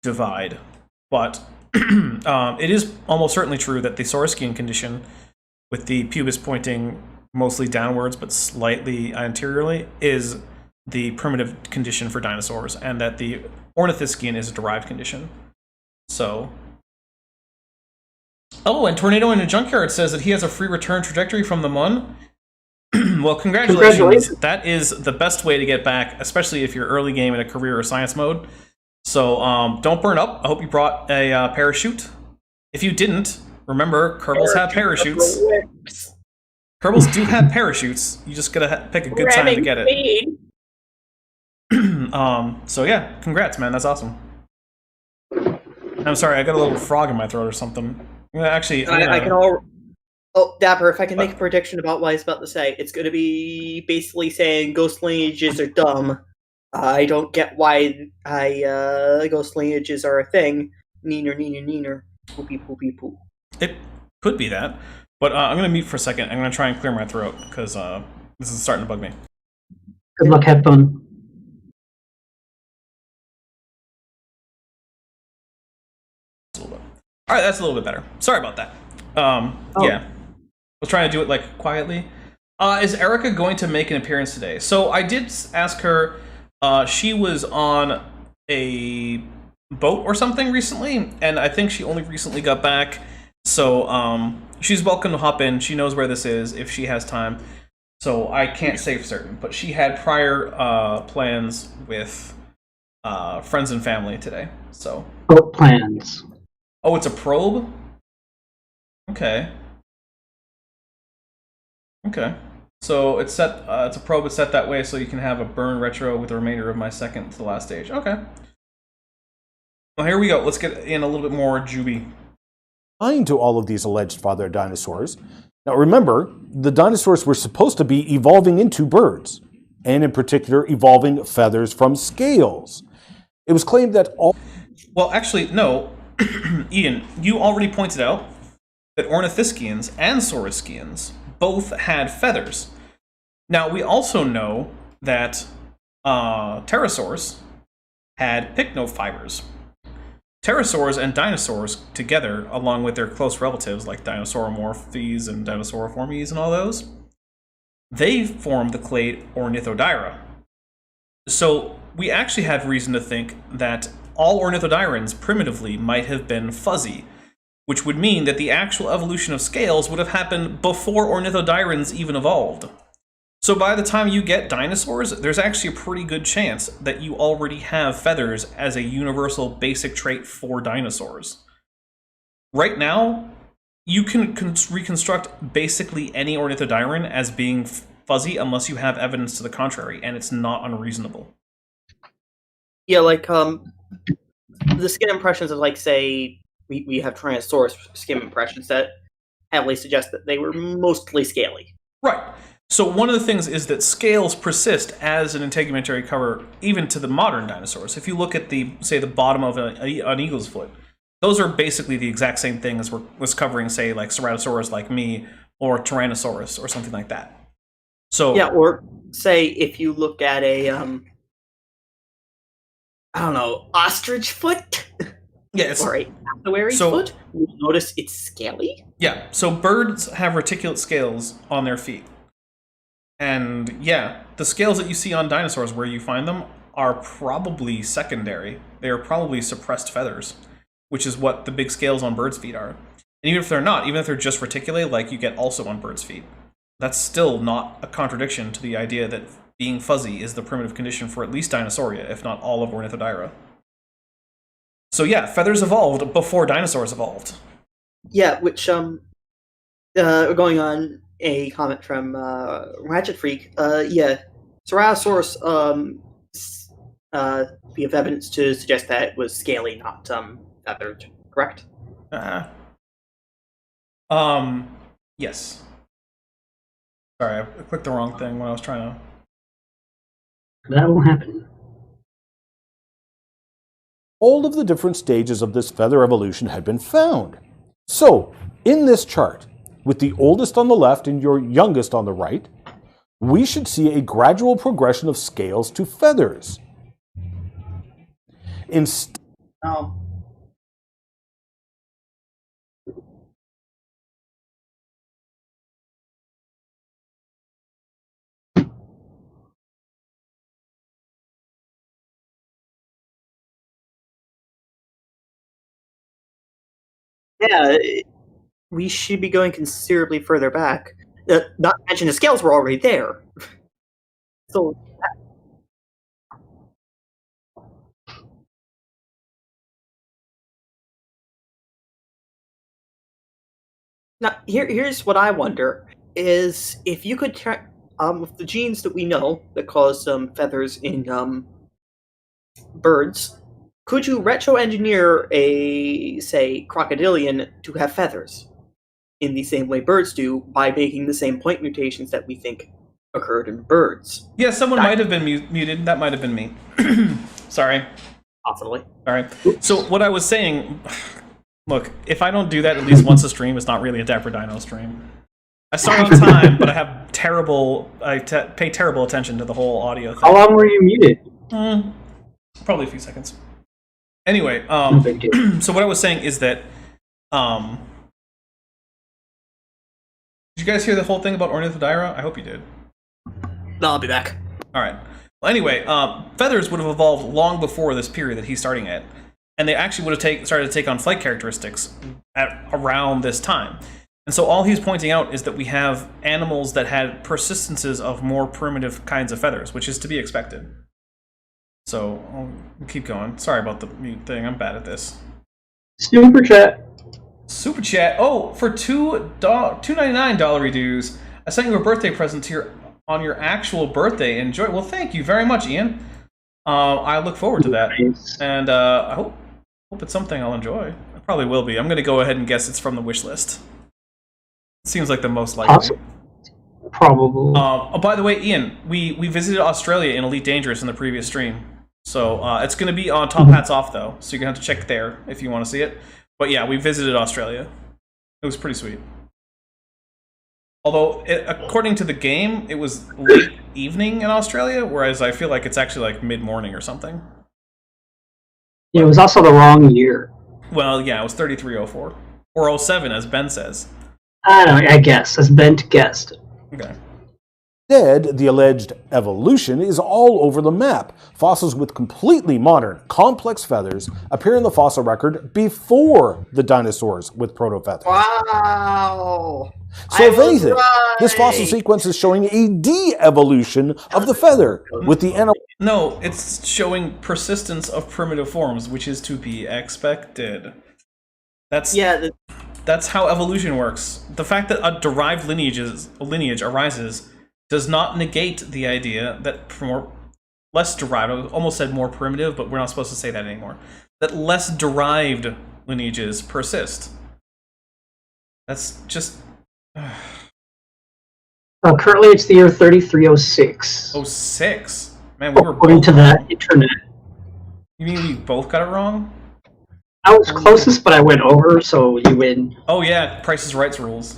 divide. But it is almost certainly true that the Saurischian condition, with the pubis pointing mostly downwards but slightly anteriorly, is the primitive condition for dinosaurs, and that the Ornithischian is a derived condition. So... Oh, and Tornado in a Junkyard says that he has a free return trajectory from the Mun. Well, congratulations. That is the best way to get back, especially if you're early game in a career or science mode. So don't burn up. I hope you brought a parachute. If you didn't, remember, Kerbals have parachutes. Kerbals do have parachutes. You just gotta pick a good time to get it. So yeah, congrats, man. That's awesome. I'm sorry, I got a little frog in my throat or something. Actually, I can all. Oh, Dapper, if I can make a prediction about what I was about to say, it's going to be basically saying ghost lineages are dumb. I don't get why ghost lineages are a thing. Neener, neener, neener. Poopy, poopy, poop. It could be that. But I'm going to mute for a second. I'm going to try and clear my throat, because this is starting to bug me. Good luck, have fun. Alright, that's a little bit better. Sorry about that. Yeah. I was trying to do it, like, quietly. Is Erica going to make an appearance today? So I did ask her. She was on a boat or something recently, and I think she only recently got back. So she's welcome to hop in. She knows where this is if she has time. So I can't say for certain, but she had prior plans with friends and family today. So Boat plans. Oh, it's a probe? Okay. Okay. So it's set. It's a probe. It's set that way so you can have a burn retro with the remainder of my second to the last stage. Okay. Well, here we go. Let's get in a little bit more Juby. To all of these alleged father dinosaurs. Now remember, the dinosaurs were supposed to be evolving into birds, and in particular, evolving feathers from scales. It was claimed that all... Well, actually, no. Ian, you already pointed out that Ornithischians and Saurischians both had feathers. Now, we also know that pterosaurs had pycnofibers. Pterosaurs and dinosaurs together, along with their close relatives like Dinosauromorphes and Dinosauriformes and all those, they formed the clade Ornithodyra. So we actually have reason to think that all ornithodyrans primitively might have been fuzzy, which would mean that the actual evolution of scales would have happened before ornithodyrans even evolved. So by the time you get dinosaurs, there's actually a pretty good chance that you already have feathers as a universal basic trait for dinosaurs. Right now, you can reconstruct basically any ornithodyran as being fuzzy unless you have evidence to the contrary, and it's not unreasonable. Yeah, like, the skin impressions of, like, say, we have Tyrannosaurus skin impressions that heavily suggest that they were mostly scaly. Right. So one of the things is that scales persist as an integumentary cover even to the modern dinosaurs. If you look at the bottom of an eagle's foot, those are basically the exact same thing as was covering, say, like Ceratosaurus like me, or Tyrannosaurus, or something like that. So yeah, or say if you look at a I don't know, ostrich foot? Yeah, or a cassowary foot? You'll notice it's scaly? Yeah, so birds have reticulate scales on their feet. And yeah, the scales that you see on dinosaurs where you find them are probably secondary. They are probably suppressed feathers, which is what the big scales on birds' feet are. And even if they're not, even if they're just reticulated like you get also on birds' feet, that's still not a contradiction to the idea that being fuzzy is the primitive condition for at least Dinosauria, if not all of Ornithodyra. So yeah, feathers evolved before dinosaurs evolved. Yeah, which, going on a comment from Ratchet Freak, yeah, Ceratosaurus, we have evidence to suggest that it was scaly, not feathered, correct? Yes. Sorry, I clicked the wrong thing when I was trying to... That will happen. all of the different stages of this feather evolution had been found. So, in this chart, with the oldest on the left and your youngest on the right, we should see a gradual progression of scales to feathers. Oh. Yeah, we should be going considerably further back. Not to mention the scales were already there. So now here's what I wonder is if you could track with the genes that we know that cause feathers in birds, could you retro-engineer a, say, crocodilian to have feathers in the same way birds do by making the same point mutations that we think occurred in birds? Yeah, someone might have been muted. That might have been me. Sorry. Possibly. All right. So what I was saying, look, if I don't do that at least once a stream, it's not really a Dapper Dino stream. I start on time, but I have pay terrible attention to the whole audio thing. How long were you muted? Probably a few seconds. Anyway, No big deal. so what I was saying is that, did you guys hear the whole thing about Ornithischians? I hope you did. No, I'll be back. All right. Well, anyway, feathers would have evolved long before this period that he's starting at, and they actually would have started to take on flight characteristics at around this time. And so all he's pointing out is that we have animals that had persistences of more primitive kinds of feathers, which is to be expected. So I'll keep going. Sorry about the mute thing. I'm bad at this. Super chat. Super chat. Oh, for $2.99 dues, I sent you a birthday present here on your actual birthday. Enjoy. Well, thank you very much, Ian. I look forward to that, Nice. and I hope it's something I'll enjoy. It probably will be. I'm going to go ahead and guess it's from the wish list. Seems like the most likely. Awesome. Probably. Oh, by the way, Ian, we visited Australia in Elite Dangerous in the previous stream. So it's going to be on Top Hats Off, though. So you're going to have to check there if you want to see it. But yeah, we visited Australia. It was pretty sweet. Although, according to the game, it was late evening in Australia, whereas I feel like it's actually like mid-morning or something. Yeah, it was also the wrong year. Well, yeah, it was 3304. Or 07, as Ben says. I don't know, I guess. As Bent guessed. Okay. Instead, the alleged evolution is all over the map. Fossils with completely modern, complex feathers appear in the fossil record before the dinosaurs with proto-feathers. Wow! So if anything, this fossil sequence is showing a de-evolution of the feather, with the animal... No, it's showing persistence of primitive forms, which is to be expected. That's how evolution works. The fact that a derived lineage arises does not negate the idea that less derived, I almost said more primitive, but we're not supposed to say that anymore, that less derived lineages persist. That's just... Currently, it's the year 3306. 06? Man, we were According both to the wrong. internet. You mean we both got it wrong? I was closest, but I went over, so you win. Oh yeah, Price is Right's rules.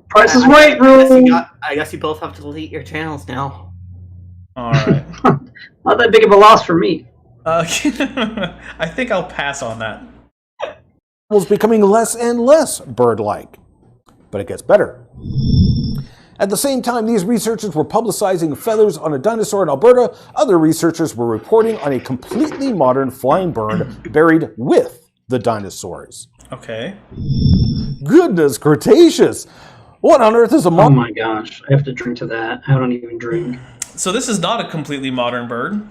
Price is right, rule! I guess you both have to delete your channels now. Alright. Not that big of a loss for me. I think I'll pass on that. Animals becoming less and less bird-like. But it gets better. At the same time these researchers were publicizing feathers on a dinosaur in Alberta, other researchers were reporting on a completely modern flying bird buried with the dinosaurs. Okay. Goodness Cretaceous! What on earth is a Oh my gosh, I have to drink to that. I don't even drink. So this is not a completely modern bird.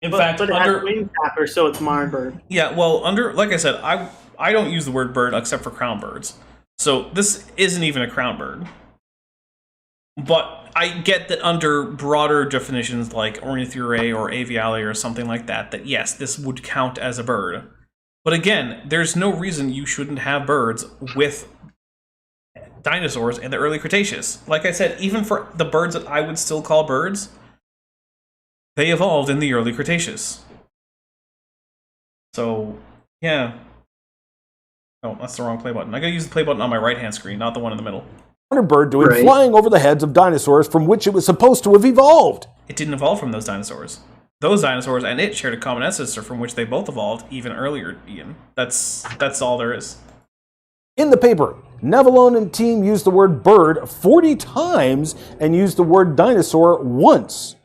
In fact, but it has wing tapper, so it's modern bird. Yeah, well, like I said, I don't use the word bird except for crown birds. So this isn't even a crown bird. But I get that under broader definitions like Ornithischians or aviale or something like that, that yes, this would count as a bird. But again, there's no reason you shouldn't have birds with dinosaurs in the early Cretaceous. Like I said, even for the birds that I would still call birds, they evolved in the early Cretaceous. So, yeah. Oh, that's the wrong play button. I gotta use the play button on my right-hand screen, not the one in the middle. bird doing Right. flying over the heads of dinosaurs from which it was supposed to have evolved? It didn't evolve from those dinosaurs. Those dinosaurs and it shared a common ancestor from which they both evolved even earlier, Ian. That's all there is. In the paper, Nevalone and team used the word bird 40 times and used the word dinosaur once.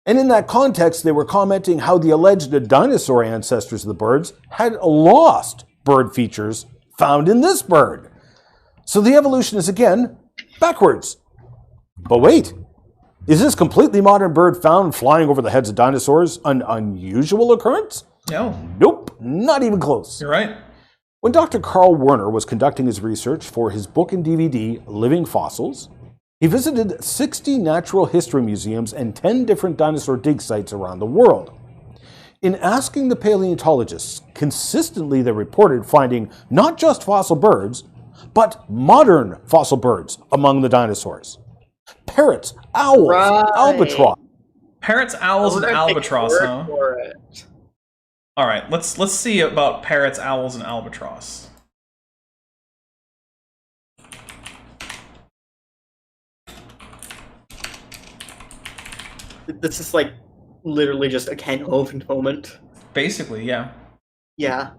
And in that context, they were commenting how the alleged dinosaur ancestors of the birds had lost bird features found in this bird. So the evolution is again backwards. But wait, is this completely modern bird found flying over the heads of dinosaurs an unusual occurrence? No, Nope, not even close. you're right. When Dr. Carl Werner was conducting his research for his book and DVD, Living Fossils, he visited 60 natural history museums and 10 different dinosaur dig sites around the world. In asking the paleontologists, consistently they reported finding not just fossil birds, but modern fossil birds among the dinosaurs. Parrots, owls, Right. albatross. Parrots, owls, and We're gonna take albatross, your huh? word for it. All right, let's see about parrots, owls, and albatross. This is like literally just a Ken Hovind moment. Basically, yeah. Yeah.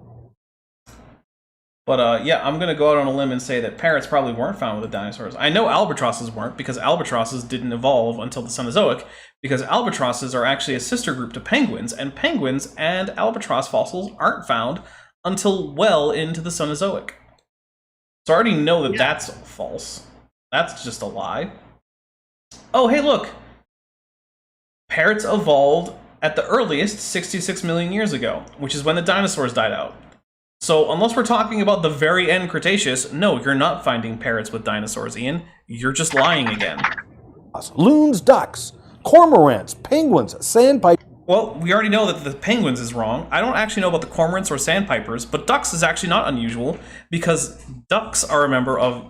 But yeah, I'm gonna go out on a limb and say that parrots probably weren't found with the dinosaurs. I know albatrosses weren't because albatrosses didn't evolve until the Cenozoic, because albatrosses are actually a sister group to penguins, and penguins and albatross fossils aren't found until well into the Cenozoic. So I already know that that's false. That's just a lie. Oh, hey, look! Parrots evolved at the earliest 66 million years ago, which is when the dinosaurs died out. So unless we're talking about the very end Cretaceous, no, you're not finding parrots with dinosaurs, Ian. You're just lying again. Loons, ducks, cormorants, penguins, sandpipers. Well, we already know that the penguins is wrong. I don't actually know about the cormorants or sandpipers, but ducks is actually not unusual because ducks are a member of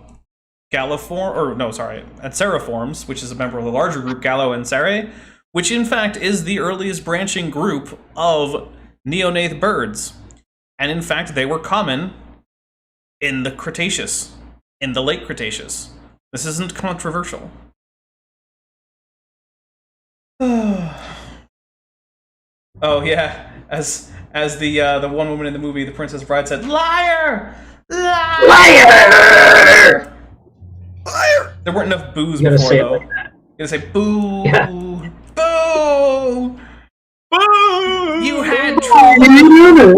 Anseriforms, which is a member of the larger group Gallo-Anserae, which in fact is the earliest branching group of neonath birds. And in fact, they were common in the Cretaceous, in the late Cretaceous. This isn't controversial. Oh yeah, as the one woman in the movie, The Princess Bride, said, "Liar! Liar! Liar! Liar!" There weren't enough boos You gotta before say it though. like that. You gotta say boo, Yeah. boo, boo. You had true love.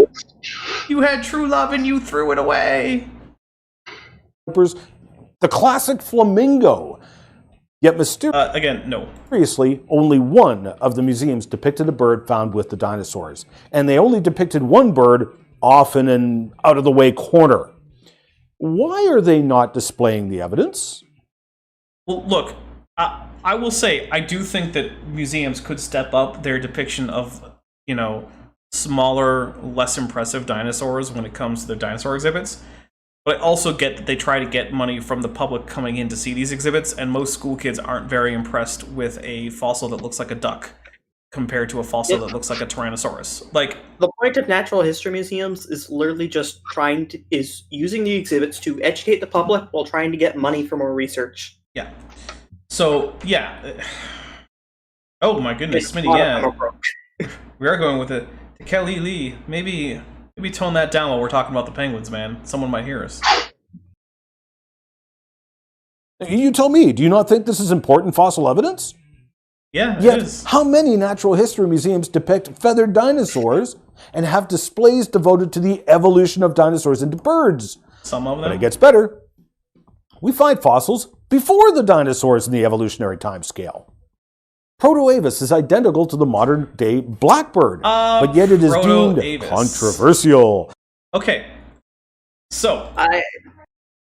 You had true love and you threw it away. The classic flamingo. Yet mysteriously, Again, no. only one of the museums depicted a bird found with the dinosaurs. And they only depicted one bird off in an out-of-the-way corner. Why are they not displaying the evidence? Well, look, I will say, I do think that museums could step up their depiction of, you know, smaller, less impressive dinosaurs when it comes to their dinosaur exhibits. But I also get that they try to get money from the public coming in to see these exhibits, and most school kids aren't very impressed with a fossil that looks like a duck compared to a fossil that looks like a Tyrannosaurus. Like, The point of natural history museums is literally just using the exhibits to educate the public while trying to get money for more research. yeah. So, yeah. Oh my goodness, It's Smitty, not a yeah. fun approach. We are going with it. To Kelly Lee, maybe tone that down while we're talking about the penguins, man. Someone might hear us. You tell me, do you not think this is important fossil evidence? Yeah, it Yet, is. how many natural history museums depict feathered dinosaurs and have displays devoted to the evolution of dinosaurs into birds? Some of But them. it gets better. We find fossils before the dinosaurs in the evolutionary time scale. Proto-avis is identical to the modern-day blackbird, but yet it is deemed Proto-avis. controversial. Okay. So,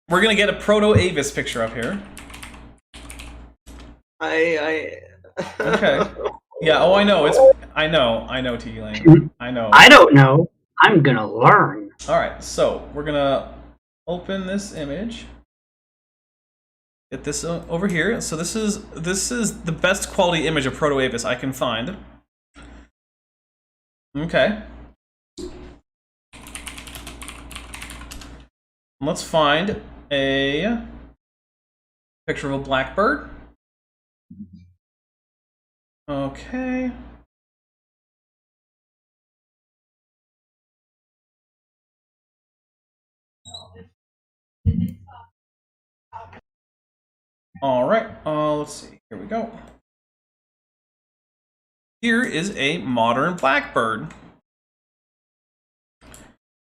we're going to get a Proto-avis picture up here. Okay. Yeah, oh, I know. I know, Tdlane. I know. I don't know. I'm gonna learn. Alright, so we're going to open this image. Get this over here. So this is the best quality image of Proto-avis I can find. Okay. Let's find a picture of a blackbird. Okay. All right, let's see. Here we go. Here is a modern blackbird.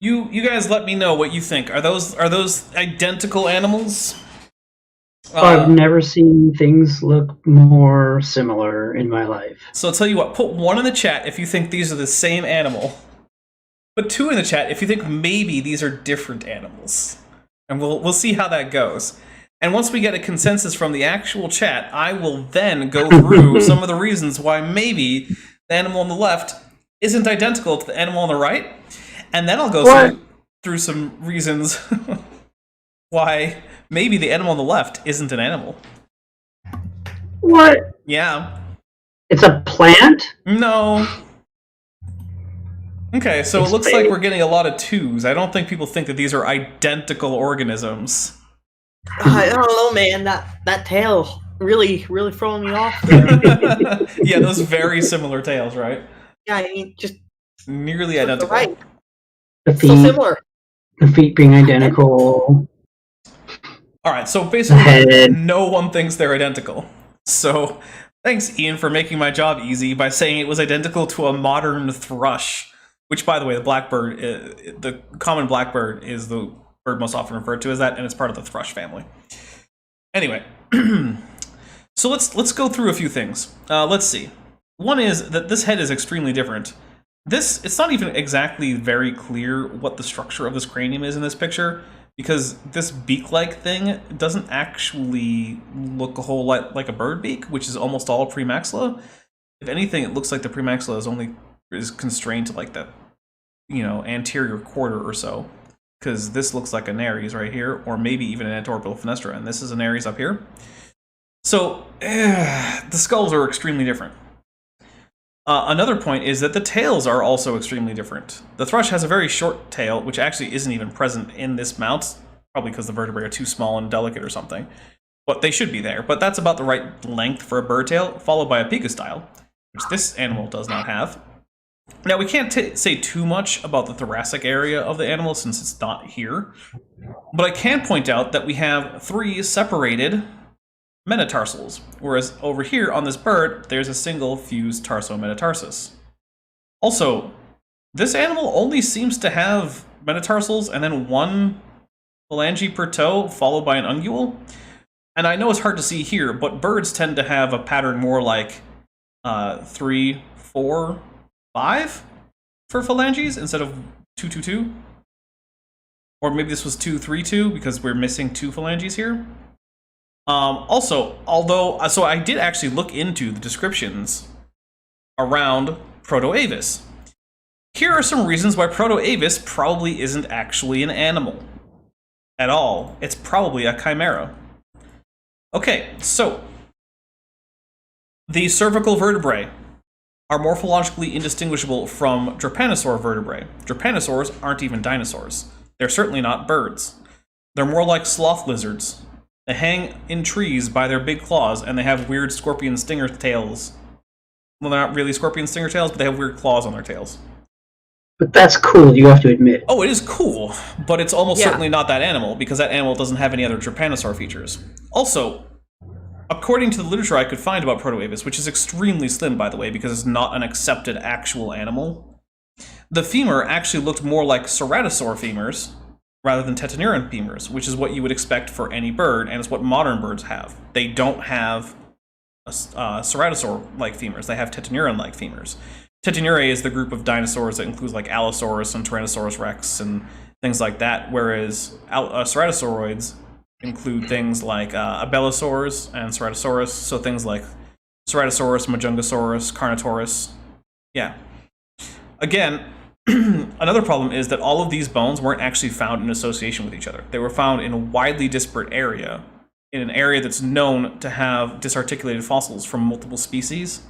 You guys let me know what you think. Are those identical animals? I've never seen things look more similar in my life. So I'll tell you what, put 1 in the chat if you think these are the same animal. Put 2 in the chat if you think maybe these are different animals. And we'll see how that goes. And once we get a consensus from the actual chat, I will then go through some of the reasons why maybe the animal on the left isn't identical to the animal on the right. And then I'll go through some reasons why maybe the animal on the left isn't an animal. What? Yeah. It's a plant? No. Okay, so it looks like we're getting a lot of 2s. I don't think people think that these are identical organisms. I don't know, man. That tail really throwing me off there. Yeah, those very similar tails, right? Yeah, I mean, just nearly identical. right. The So feet, similar. the feet being identical. All right, so basically, no one thinks they're identical. So thanks, Ian, for making my job easy by saying it was identical to a modern thrush. Which, by the way, the blackbird, the common blackbird, is the bird most often referred to as that, and it's part of the thrush family. Anyway, so let's go through a few things. Let's see. One is that this head is extremely different. It's not even exactly very clear what the structure of this cranium is in this picture, because this beak-like thing doesn't actually look a whole lot like a bird beak, which is almost all premaxilla. If anything, it looks like the premaxilla is constrained to like the, anterior quarter or so, because this looks like an Aries right here, or maybe even an antorbital fenestra, and this is an Aries up here. So the skulls are extremely different. Another point is that the tails are also extremely different. The thrush has a very short tail, which actually isn't even present in this mount, probably because the vertebrae are too small and delicate or something. But they should be there. But that's about the right length for a bird tail, followed by a picostyle, which this animal does not have. Now, we can't say too much about the thoracic area of the animal since it's not here. But I can point out that we have 3 separated metatarsals, whereas over here on this bird, there's a single fused tarso-metatarsus. Also, this animal only seems to have metatarsals and then 1 phalange per toe, followed by an ungule. And I know it's hard to see here, but birds tend to have a pattern more like 3, 4, 5 for phalanges instead of 2, 2, 2. Or maybe this was 2, 3, 2 because we're missing 2 phalanges here. Also, so I did actually look into the descriptions around Proto-avis. Here are some reasons why Proto-avis probably isn't actually an animal at all. It's probably a chimera. Okay, so the cervical vertebrae are morphologically indistinguishable from Trypanosaur vertebrae. Trypanosaurs aren't even dinosaurs. They're certainly not birds. They're more like sloth lizards. They hang in trees by their big claws, and they have weird scorpion stinger tails. Well, they're not really scorpion stinger tails, but they have weird claws on their tails. But that's cool, you have to admit. Oh, it is cool, but it's almost certainly not that animal, because that animal doesn't have any other Trypanosaur features. Also, according to the literature I could find about Proto-avis, which is extremely slim, by the way, because it's not an accepted actual animal, the femur actually looked more like ceratosaur femurs rather than tetaneuran femurs, which is what you would expect for any bird, and it's what modern birds have. They don't have ceratosaur-like femurs. They have tetaneuran-like femurs. Tetanurae is the group of dinosaurs that includes like Allosaurus and Tyrannosaurus rex and things like that, whereas ceratosauroids include things like Abelisaurs and Ceratosaurus, so things like Ceratosaurus, Majungasaurus, Carnotaurus. Yeah. Again, another problem is that all of these bones weren't actually found in association with each other. They were found in a widely disparate area, in an area that's known to have disarticulated fossils from multiple species.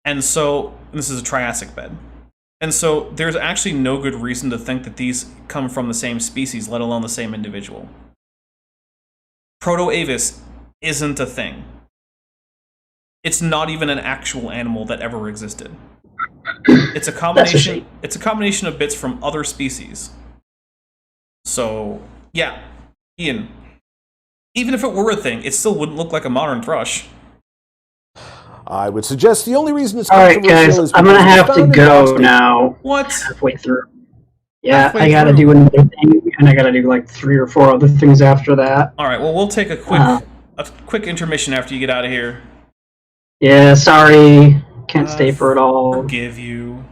And so, this is a Triassic bed. And so there's actually no good reason to think that these come from the same species, let alone the same individual. Proto-avis isn't a thing. It's not even an actual animal that ever existed. It's a combination. It's a combination of bits from other species. So yeah, Ian. Even if it were a thing, it still wouldn't look like a modern thrush. I would suggest the only reason it's All right, controversial guys, is I'm gonna because it's have to found in go Boston. now. What? Halfway through. Yeah, Halfway I gotta through. do another thing, and I gotta do like 3 or 4 other things after that. All right. Well, we'll take a quick intermission after you get out of here. Yeah, sorry, can't stay for it all. Forgive you.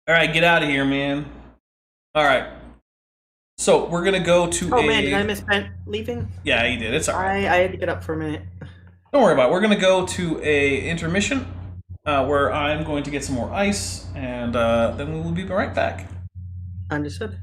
All right, get out of here, man. All right. So we're gonna go to Oh man, did I miss Ben leaving? Yeah, you did. It's all right. I had to get up for a minute. Don't worry about it. We're gonna go to a intermission where I'm going to get some more ice, and then we will be right back. Understood.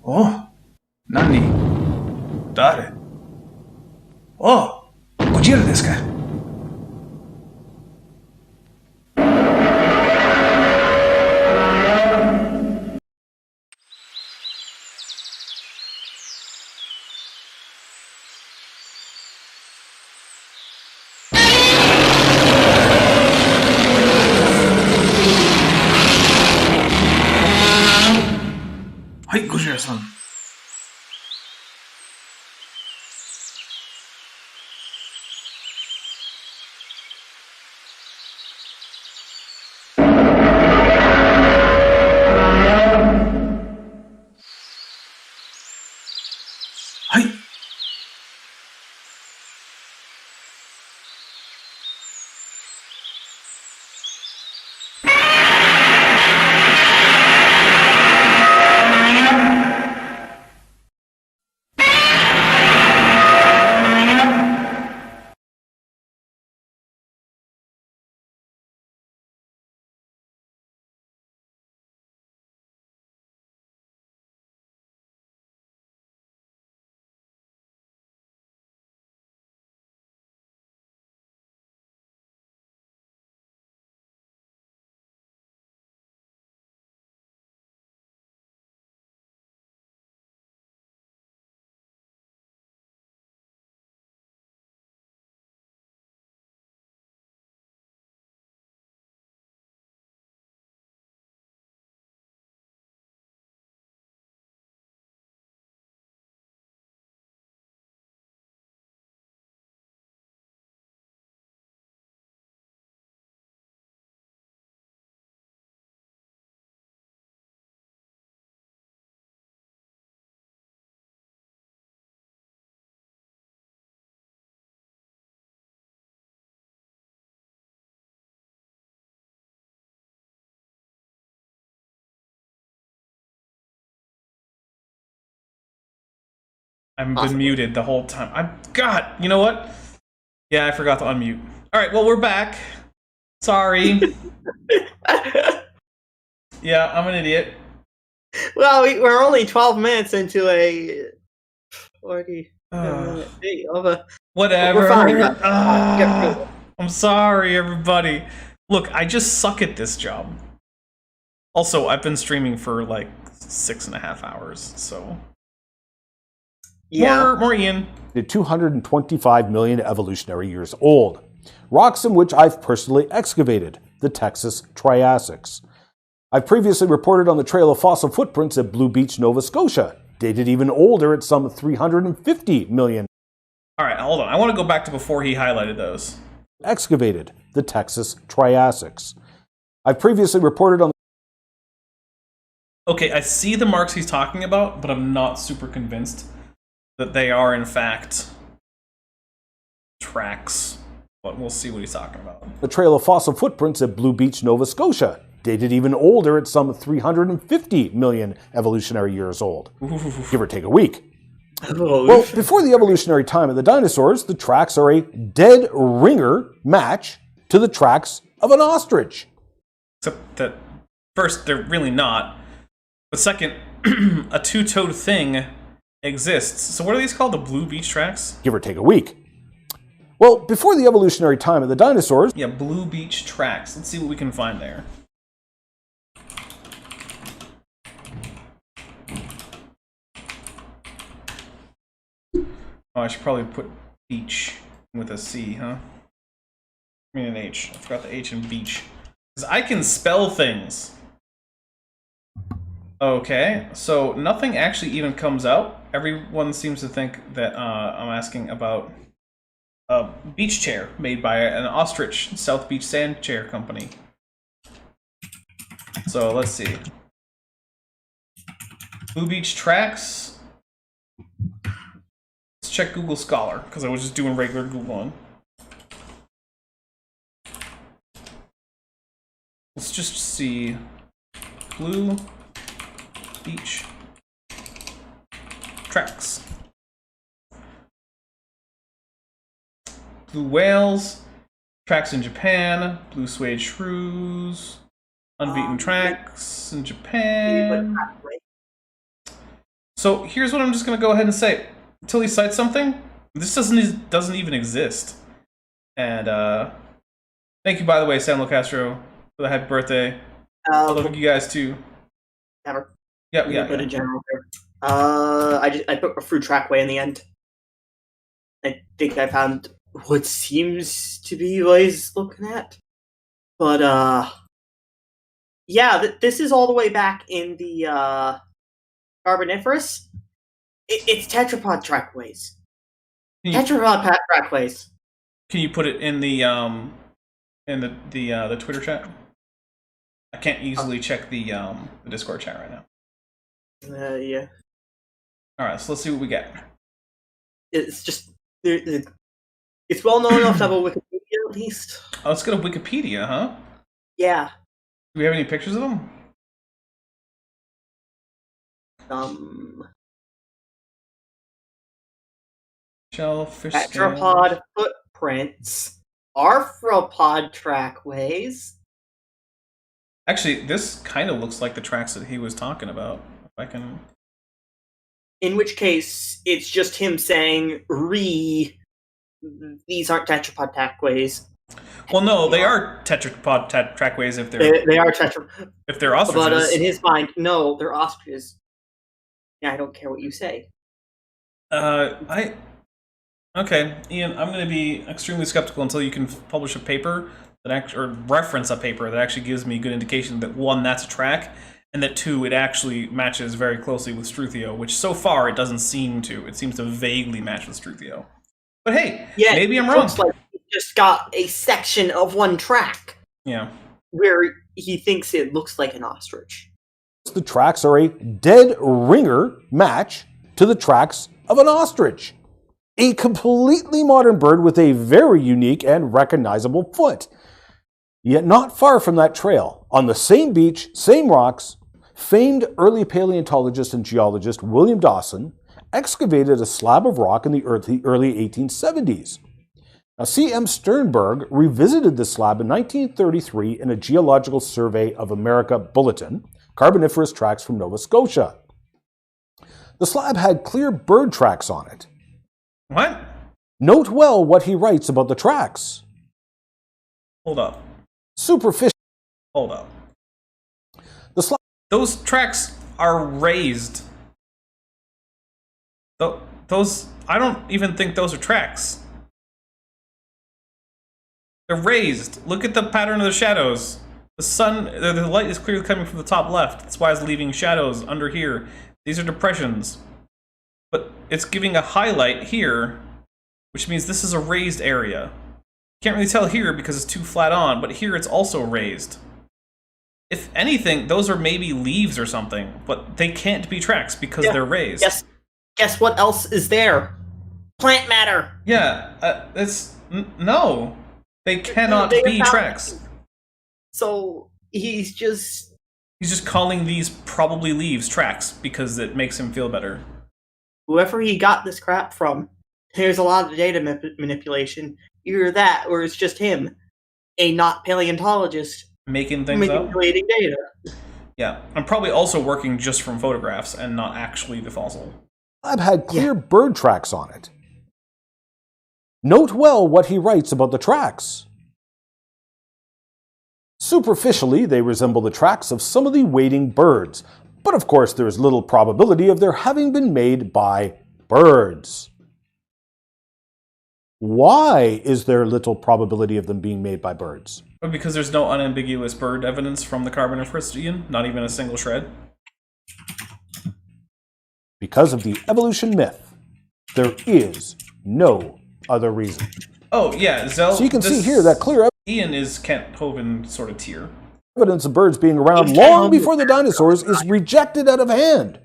Oh, Nani? Dare? Oh, ujira desu ka? Hai, Gojira-san. Hai. I've Possibly. been muted the whole time. God, you know what? Yeah, I forgot to unmute. All right, well, we're back. Sorry. Yeah, I'm an idiot. Well, we're only 12 minutes into a 40 minute thing of a. Whatever. We're fine. Get through it. I'm sorry, everybody. Look, I just suck at this job. Also, I've been streaming for like 6.5 hours, so. Yeah. More Ian. 225 million evolutionary years old. Rocks in which I've personally excavated, the Texas Triassics. I've previously reported on the trail of fossil footprints at Blue Beach, Nova Scotia, dated even older at some 350 million. All right, hold on. I want to go back to before he highlighted those. Excavated, the Texas Triassics. I've previously reported on. Okay, I see the marks he's talking about, but I'm not super convinced that they are, in fact, tracks. But we'll see what he's talking about. The trail of fossil footprints at Blue Beach, Nova Scotia, dated even older at some 350 million evolutionary years old, give or take a week. Well, before the evolutionary time of the dinosaurs, the tracks are a dead ringer match to the tracks of an ostrich. Except that, first, they're really not. But second, a two-toed thing exists. So what are these called? The Blue Beach tracks? Give or take a week. Well, before the evolutionary time of the dinosaurs... Yeah, Blue Beach tracks. Let's see what we can find there. Oh, I should probably put beach with a C, huh? I mean an H. I forgot the H in beach. Because I can spell things. Okay, so nothing actually even comes out. Everyone seems to think that I'm asking about a beach chair made by an ostrich, South Beach Sand Chair Company. So let's see. Blue Beach tracks. Let's check Google Scholar, because I was just doing regular Googling. Let's just see. Blue Beach tracks. Blue whales, tracks in Japan, blue suede shrews, unbeaten tracks in Japan. So here's what I'm just going to go ahead and say. Until he cites something, this doesn't even exist. And thank you, by the way, San Lo Castro, for the happy birthday. I love you guys too. Never. Yeah. But in general, I put a fruit trackway in the end. I think I found what seems to be what he's looking at, but yeah, this is all the way back in the Carboniferous. It's tetrapod trackways. Tetrapod trackways. Can you put it in the Twitter chat? I can't easily check the Discord chat right now. Yeah. All right, so let's see what we get. It's just it's well known enough to have a Wikipedia at least. Oh, let's go to Wikipedia, huh? Yeah. Do we have any pictures of them? Shellfish Tetrapod footprints, arthropod trackways. Actually, this kind of looks like the tracks that he was talking about. If I can. In which case, it's just him saying, these aren't tetrapod trackways. Well, no, they are tetrapod trackways if they're they are tetrapod. If they're ostriches. But in his mind, no, they're ostriches. Yeah, I don't care what you say. Okay, Ian, I'm going to be extremely skeptical until you can publish a paper that or reference a paper that actually gives me a good indication that one, that's a track, and that two, it actually matches very closely with Struthio, which so far it doesn't seem to. It seems to vaguely match with Struthio. But hey, yeah, maybe I'm it wrong. Looks like he just got a section of one track. Yeah. Where he thinks it looks like an ostrich. The tracks are a dead ringer match to the tracks of an ostrich. A completely modern bird with a very unique and recognizable foot. Yet not far from that trail, on the same beach, same rocks, famed early paleontologist and geologist William Dawson excavated a slab of rock in the early 1870s. Now, C.M. Sternberg revisited this slab in 1933 in a Geological Survey of America bulletin, Carboniferous tracks from Nova Scotia. The slab had clear bird tracks on it. What? Note well what he writes about the tracks. Hold up. Superficial. Hold up. The slab. Those tracks are raised. Those, I don't even think those are tracks. They're raised. Look at the pattern of the shadows. The sun, the light is clearly coming from the top left. That's why it's leaving shadows under here. These are depressions. But it's giving a highlight here, which means this is a raised area. Can't really tell here because it's too flat on, but here it's also raised. If anything, those are maybe leaves or something, but they can't be tracks because they're raised. Guess what else is there? Plant matter. Yeah, no. They cannot be tracks. So he's just calling these probably leaves tracks because it makes him feel better. Whoever he got this crap from, there's a lot of data manipulation. Either that, or it's just him, a not paleontologist, making things manipulating data. Yeah, I'm probably also working just from photographs and not actually the fossil. Slab had clear bird tracks on it. Note well what he writes about the tracks. Superficially, they resemble the tracks of some of the wading birds, but of course there is little probability of their having been made by birds. Why is there little probability of them being made by birds? Because there's no unambiguous bird evidence from the Carboniferous, Ian, not even a single shred. Because of the evolution myth. There is no other reason. Oh, yeah, so you can see here that clear Ian is Kent Hovind sort of tier. Evidence of birds being around long before the dinosaurs is rejected out of hand.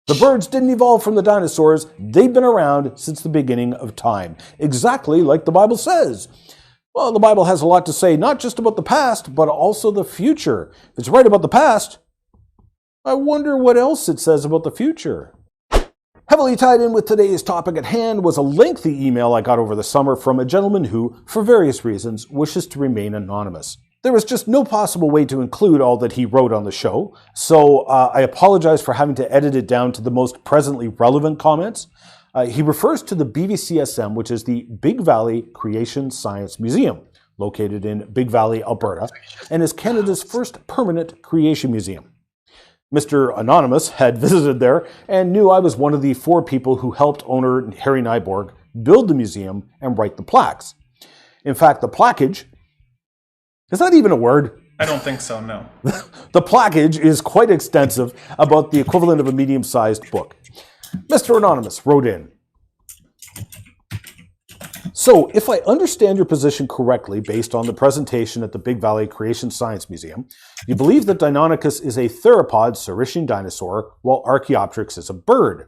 The birds didn't evolve from the dinosaurs. They've been around since the beginning of time. Exactly like the Bible says. Well, the Bible has a lot to say, not just about the past, but also the future. If it's right about the past, I wonder what else it says about the future. Heavily tied in with today's topic at hand was a lengthy email I got over the summer from a gentleman who, for various reasons, wishes to remain anonymous. There was just no possible way to include all that he wrote on the show, so I apologize for having to edit it down to the most presently relevant comments. He refers to the BVCSM, which is the Big Valley Creation Science Museum, located in Big Valley, Alberta, and is Canada's first permanent creation museum. Mr. Anonymous had visited there and knew I was one of the 4 people who helped owner Harry Nyborg build the museum and write the plaques. In fact, the plaquage, is that even a word? I don't think so, no. The plaquage is quite extensive, about the equivalent of a medium-sized book. Mr. Anonymous wrote in, so, if I understand your position correctly based on the presentation at the Big Valley Creation Science Museum, you believe that Deinonychus is a theropod saurischian dinosaur, while Archaeopteryx is a bird.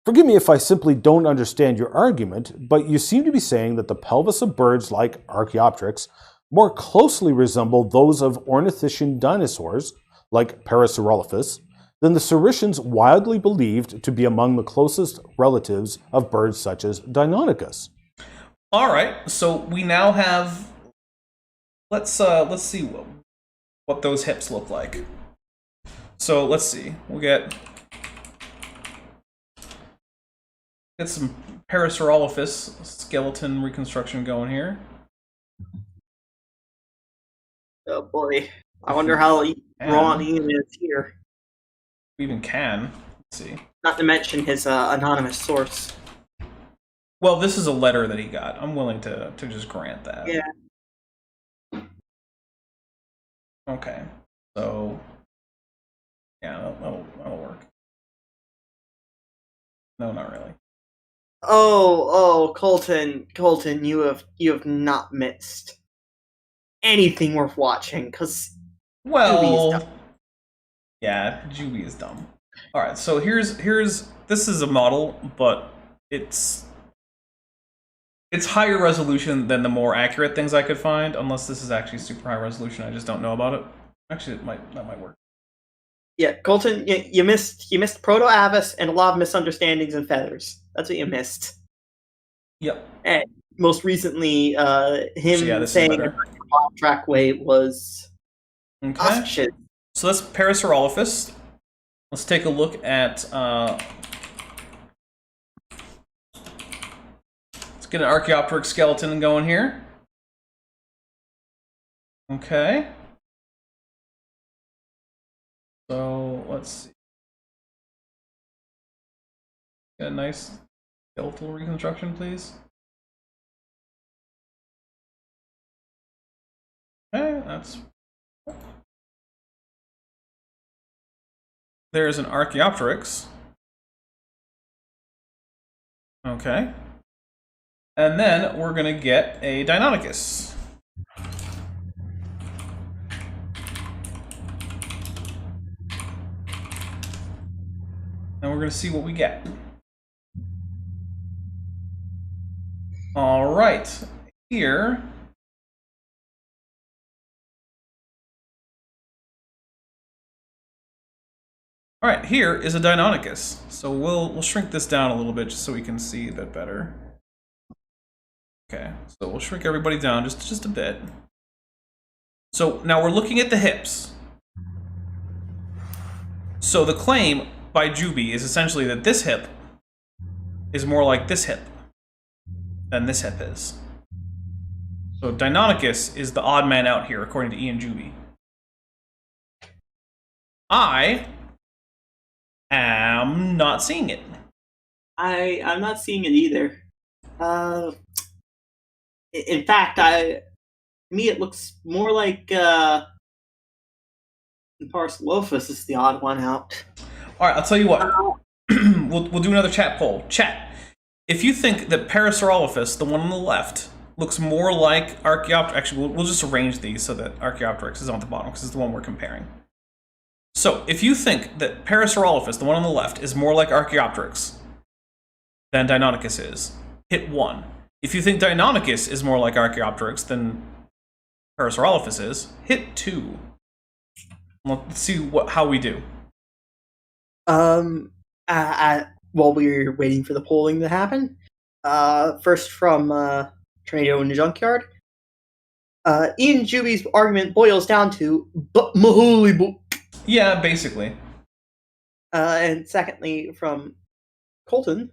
Forgive me if I simply don't understand your argument, but you seem to be saying that the pelvis of birds like Archaeopteryx more closely resemble those of Ornithischian dinosaurs, like Parasaurolophus, than the saurischians widely believed to be among the closest relatives of birds such as Deinonychus. All right, so we now have. Let's see what those hips look like. So let's see. We'll get some Parasaurolophus skeleton reconstruction going here. Oh boy, I wonder how raw Ian is here. We even can. Let's see. Not to mention his anonymous source. Well, this is a letter that he got. I'm willing to just grant that. Yeah. Okay. So, yeah, that'll work. No, not really. Oh, Colton, you have not missed anything worth watching, because well, yeah, Juby is dumb. All right, so here's this is a model, but it's higher resolution than the more accurate things I could find, unless this is actually super high resolution. I just don't know about it. Actually, that might work. Yeah, Colton, you missed Proto-avis and a lot of misunderstandings and feathers. That's what you missed. Yep. And most recently, him So, yeah, this is saying better. a trackway was Okay. ostrich. So that's Parasaurolophus. Let's take a look at. Let's get an Archaeopteryx skeleton going here. Okay. So let's see. Get a nice skeletal reconstruction, please. Okay, that's. There's an Archaeopteryx. Okay. And then we're going to get a Deinonychus. And we're going to see what we get. All right. Here. All right, here is a Deinonychus. So we'll shrink this down a little bit just so we can see a bit better. Okay, so we'll shrink everybody down just a bit. So now we're looking at the hips. So the claim by Juby is essentially that this hip is more like this hip than this hip is. So Deinonychus is the odd man out here, according to Ian Juby. I am not seeing it. I'm not seeing it either. In fact, to me it looks more like Parasaurolophus is the odd one out. All right, I'll tell you what. We'll do another chat poll. Chat. If you think that Parasaurolophus, the one on the left, looks more like Archaeopteryx, actually, we'll just arrange these so that Archaeopteryx is on the bottom because it's the one we're comparing. So, if you think that Parasaurolophus, the one on the left, is more like Archaeopteryx than Deinonychus is, hit 1. If you think Deinonychus is more like Archaeopteryx than Parasaurolophus is, hit 2. Let's see how we do. While we're waiting for the polling to happen, first from Tornado in the Junkyard, Ian Juby's argument boils down to Yeah, basically. And secondly, from Colton,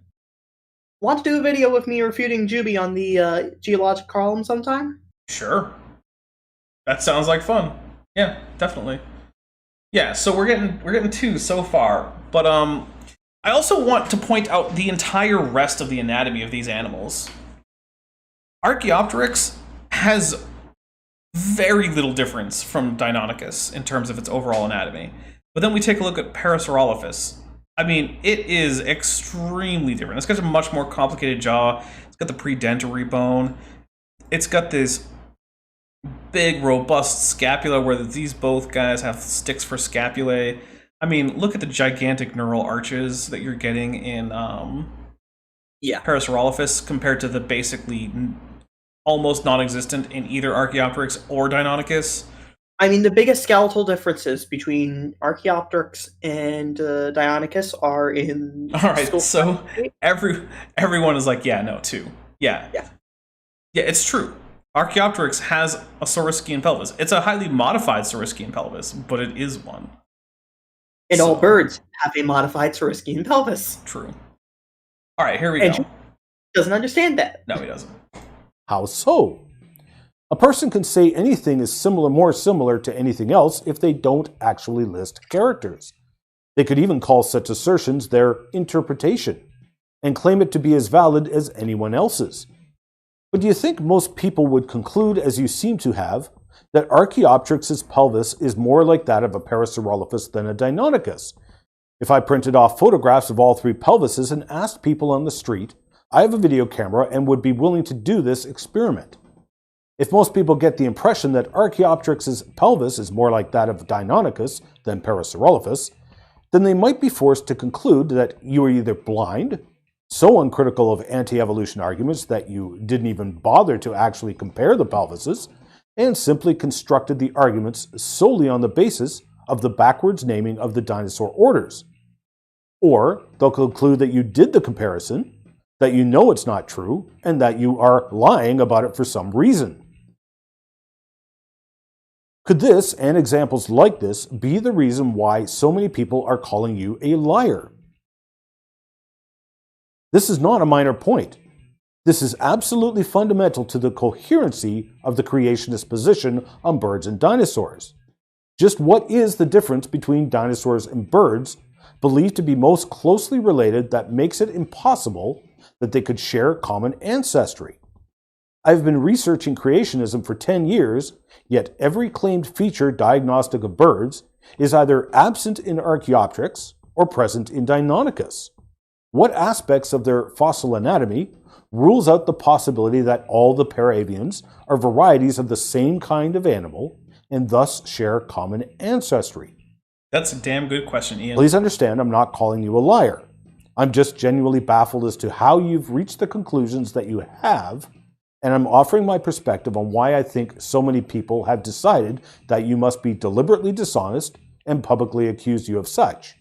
want to do a video with me refuting Juby on the geologic column sometime? Sure. That sounds like fun. Yeah, definitely. Yeah, so we're getting 2 so far, but I also want to point out the entire rest of the anatomy of these animals. Archaeopteryx has very little difference from Deinonychus in terms of its overall anatomy. But then we take a look at Parasaurolophus. I mean, it is extremely different. It's got a much more complicated jaw. It's got the predentary bone. It's got this big, robust scapula where these both guys have sticks for scapulae. I mean, look at the gigantic neural arches that you're getting in Parasaurolophus compared to the basically almost non-existent in either Archaeopteryx or Deinonychus. I mean, the biggest skeletal differences between Archaeopteryx and Deinonychus are in... All right, so everyone is like, yeah, no, 2. Yeah, it's true. Archaeopteryx has a saurischian pelvis. It's a highly modified saurischian pelvis, but it is one. And all birds have a modified saurischian pelvis. True. All right, here we go. Doesn't understand that. No, he doesn't. How so? A person can say anything is more similar to anything else if they don't actually list characters. They could even call such assertions their interpretation and claim it to be as valid as anyone else's. But do you think most people would conclude, as you seem to have, that Archaeopteryx's pelvis is more like that of a Parasaurolophus than a Deinonychus? If I printed off photographs of all 3 pelvises and asked people on the street, I have a video camera and would be willing to do this experiment. If most people get the impression that Archaeopteryx's pelvis is more like that of Deinonychus than Parasaurolophus, then they might be forced to conclude that you are either blind, so uncritical of anti-evolution arguments that you didn't even bother to actually compare the pelvises, and simply constructed the arguments solely on the basis of the backwards naming of the dinosaur orders. Or they'll conclude that you did the comparison, that you know it's not true, and that you are lying about it for some reason. Could this, and examples like this, be the reason why so many people are calling you a liar? This is not a minor point. This is absolutely fundamental to the coherency of the creationist position on birds and dinosaurs. Just what is the difference between dinosaurs and birds, believed to be most closely related, that makes it impossible that they could share common ancestry? I've been researching creationism for 10 years, yet every claimed feature diagnostic of birds is either absent in Archaeopteryx or present in Deinonychus. What aspects of their fossil anatomy rules out the possibility that all the paraavians are varieties of the same kind of animal and thus share common ancestry? That's a damn good question, Ian. Please understand, I'm not calling you a liar. I'm just genuinely baffled as to how you've reached the conclusions that you have, and I'm offering my perspective on why I think so many people have decided that you must be deliberately dishonest and publicly accuse you of such.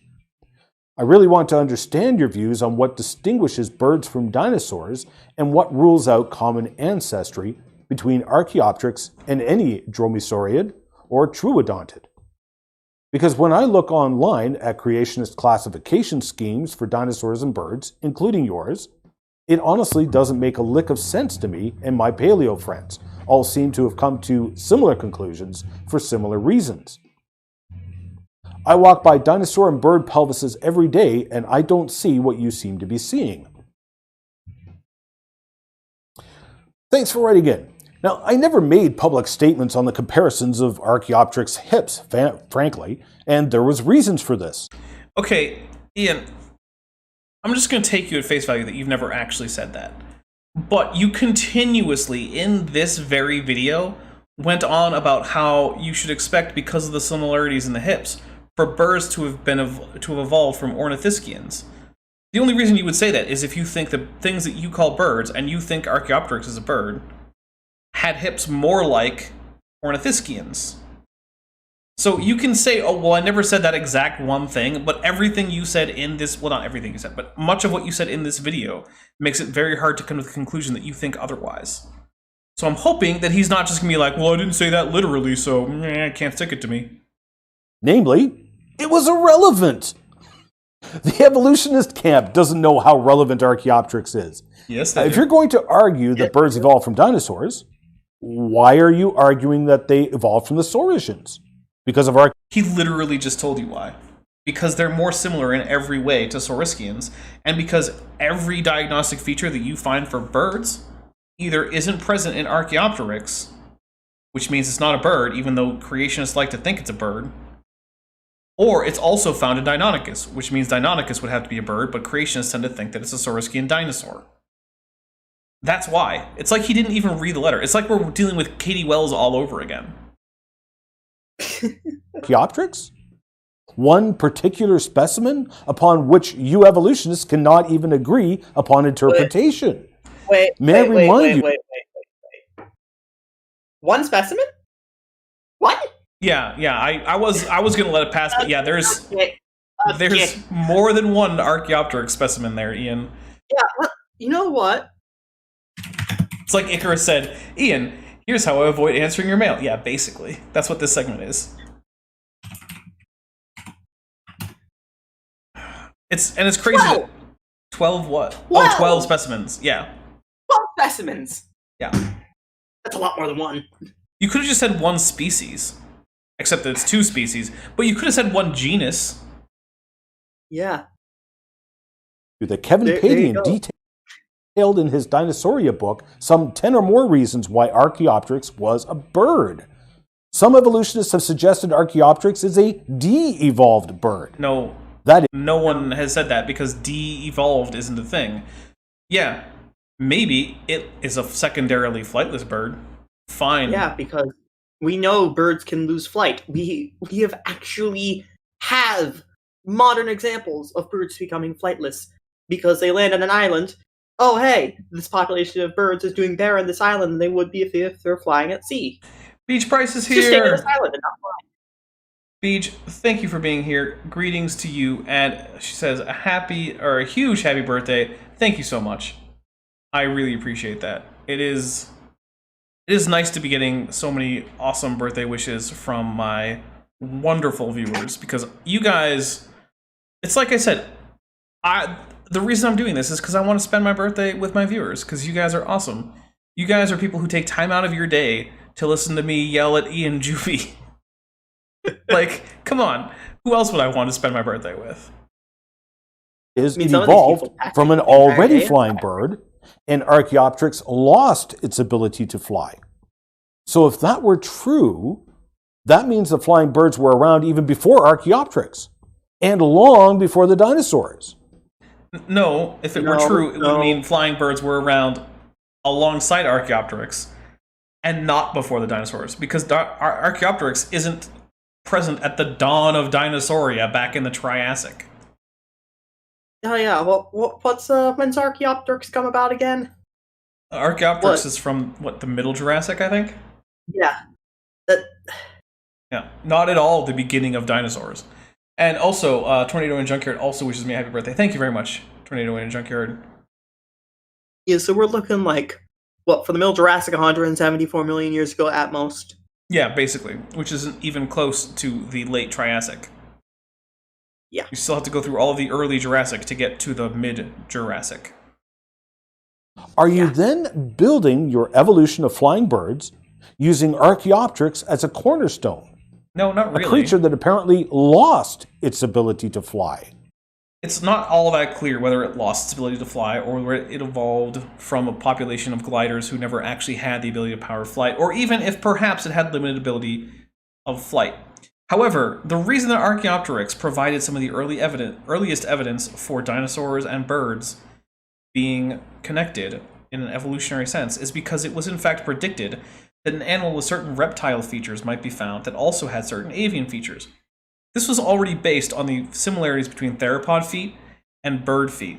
I really want to understand your views on what distinguishes birds from dinosaurs and what rules out common ancestry between Archaeopteryx and any dromaeosaurid or troodontid. Because when I look online at creationist classification schemes for dinosaurs and birds, including yours, it honestly doesn't make a lick of sense to me, and my paleo friends all seem to have come to similar conclusions for similar reasons. I walk by dinosaur and bird pelvises every day, and I don't see what you seem to be seeing. Thanks for writing in. Now, I never made public statements on the comparisons of Archaeopteryx hips, frankly, and there was reasons for this. Okay, Ian, I'm just going to take you at face value that you've never actually said that. But you continuously, in this very video, went on about how you should expect, because of the similarities in the hips, for birds to have evolved from Ornithischians. The only reason you would say that is if you think the things that you call birds, and you think Archaeopteryx is a bird, had hips more like Ornithischians. So you can say, oh, well, I never said that exact one thing, but everything you said in this, well, not everything you said, but much of what you said in this video makes it very hard to come to the conclusion that you think otherwise. So I'm hoping that he's not just going to be like, well, I didn't say that literally, so I can't stick it to me. Namely, it was irrelevant. The evolutionist camp doesn't know how relevant Archaeopteryx is. Yes, they If do. you're going to argue that birds evolved from dinosaurs, why are you arguing that they evolved from the Saurischians? Because of He literally just told you why. Because they're more similar in every way to Saurischians, and because every diagnostic feature that you find for birds either isn't present in Archaeopteryx, which means it's not a bird, even though creationists like to think it's a bird, or it's also found in Deinonychus, which means Deinonychus would have to be a bird, but creationists tend to think that it's a Saurischian dinosaur. That's why. It's like he didn't even read the letter. It's like we're dealing with Katie Wells all over again. Archaeopteryx? One particular specimen upon which you evolutionists cannot even agree upon interpretation. Wait. One specimen? What? Yeah, I was gonna let it pass, but yeah, there's more than one Archaeopteryx specimen there, Ian. Yeah, you know what? It's like Icarus said, Ian, here's how I avoid answering your mail. Yeah, basically. That's what this segment is. It's crazy. 12. 12 what? 12. Oh, 12 specimens. Yeah. 12 specimens. Yeah. That's a lot more than one. You could have just said one species. Except that it's two species. But you could have said one genus. Yeah. That Kevin Padian detailed in his Dinosauria book some 10 or more reasons why Archaeopteryx was a bird. Some evolutionists have suggested Archaeopteryx is a de-evolved bird. No. No one has said that because de-evolved isn't a thing. Yeah, maybe it is a secondarily flightless bird. Fine. Yeah, because we know birds can lose flight. We have modern examples of birds becoming flightless because they land on an island. Oh, hey, this population of birds is doing better on this island than they would be if they're flying at sea. Beach price is Just stay on here. this island and not fly. Beej, thank you for being here. Greetings to you, and she says a huge happy birthday. Thank you so much. I really appreciate that. It is nice to be getting so many awesome birthday wishes from my wonderful viewers, because you guys, it's like I said, the reason I'm doing this is because I want to spend my birthday with my viewers, because you guys are awesome. You guys are people who take time out of your day to listen to me yell at Ian Juby. Like, come on. Who else would I want to spend my birthday with? It evolved from an already flying bird, and Archaeopteryx lost its ability to fly. So if that were true, that means the flying birds were around even before Archaeopteryx, and long before the dinosaurs. No, if it were true, it would mean flying birds were around alongside Archaeopteryx, and not before the dinosaurs, because Archaeopteryx isn't present at the dawn of Dinosauria back in the Triassic. Oh yeah, well, when's Archaeopteryx come about again? Archaeopteryx is from, the Middle Jurassic, I think? Yeah. Yeah, not at all the beginning of dinosaurs. And also, Tornado and Junkyard also wishes me a happy birthday. Thank you very much, Tornado and Junkyard. Yeah, so we're looking like, for the Middle Jurassic, 174 million years ago at most. Yeah, basically, which isn't even close to the late Triassic. Yeah. You still have to go through all of the early Jurassic to get to the mid-Jurassic. Are you then building your evolution of flying birds using Archaeopteryx as a cornerstone? No, not really. A creature that apparently lost its ability to fly. It's not all that clear whether it lost its ability to fly or whether it evolved from a population of gliders who never actually had the ability to power flight, or even if perhaps it had limited ability of flight. However, the reason that Archaeopteryx provided some of the earliest evidence for dinosaurs and birds being connected in an evolutionary sense is because it was in fact predicted that an animal with certain reptile features might be found that also had certain avian features. This was already based on the similarities between theropod feet and bird feet,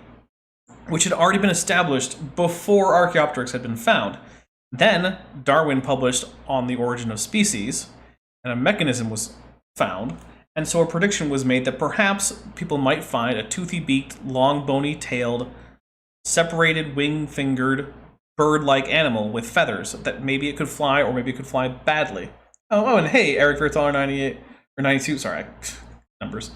which had already been established before Archaeopteryx had been found. Then, Darwin published On the Origin of Species, and a mechanism was found, and so a prediction was made that perhaps people might find a toothy-beaked, long bony-tailed, separated wing-fingered, bird-like animal with feathers, that maybe it could fly, or maybe it could fly badly. Oh, and hey, Eric Vertaler 98, or 92, sorry, numbers.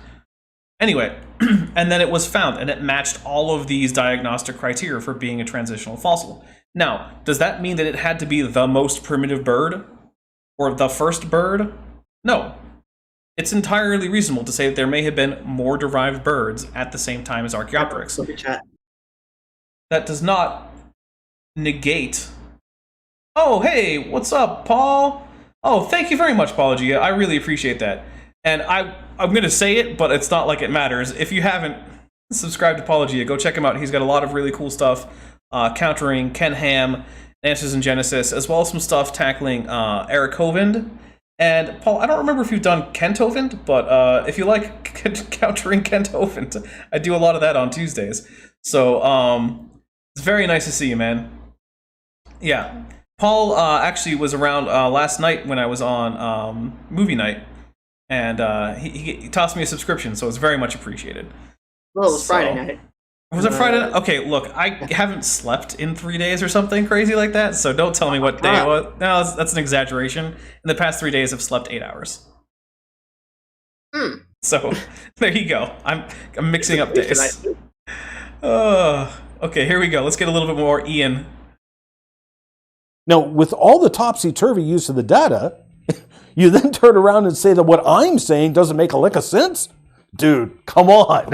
Anyway, and then it was found, and it matched all of these diagnostic criteria for being a transitional fossil. Now, does that mean that it had to be the most primitive bird? Or the first bird? No. It's entirely reasonable to say that there may have been more derived birds at the same time as Archaeopteryx. That does not negate... Oh, hey, what's up, Paul? Oh, thank you very much, Apologia. I really appreciate that. And I'm going to say it, but it's not like it matters. If you haven't subscribed to Apologia, go check him out. He's got a lot of really cool stuff countering Ken Ham, Answers in Genesis, as well as some stuff tackling Eric Hovind. And Paul, I don't remember if you've done Kent Hovind, but if you like countering Kent Hovind, I do a lot of that on Tuesdays. So it's very nice to see you, man. Yeah. Paul actually was around last night when I was on movie night, and he tossed me a subscription, so it's very much apprecited. Well, it was Friday night. Was it Friday night? Okay, look, I haven't slept in 3 days or something crazy like that, so don't tell me what day it was. No, that's an exaggeration. In the past 3 days, I've slept 8 hours. So, there you go. I'm mixing up days. Okay, here we go. Let's get a little bit more Ian. Now, with all the topsy-turvy use of the data, you then turn around and say that what I'm saying doesn't make a lick of sense? Dude, come on.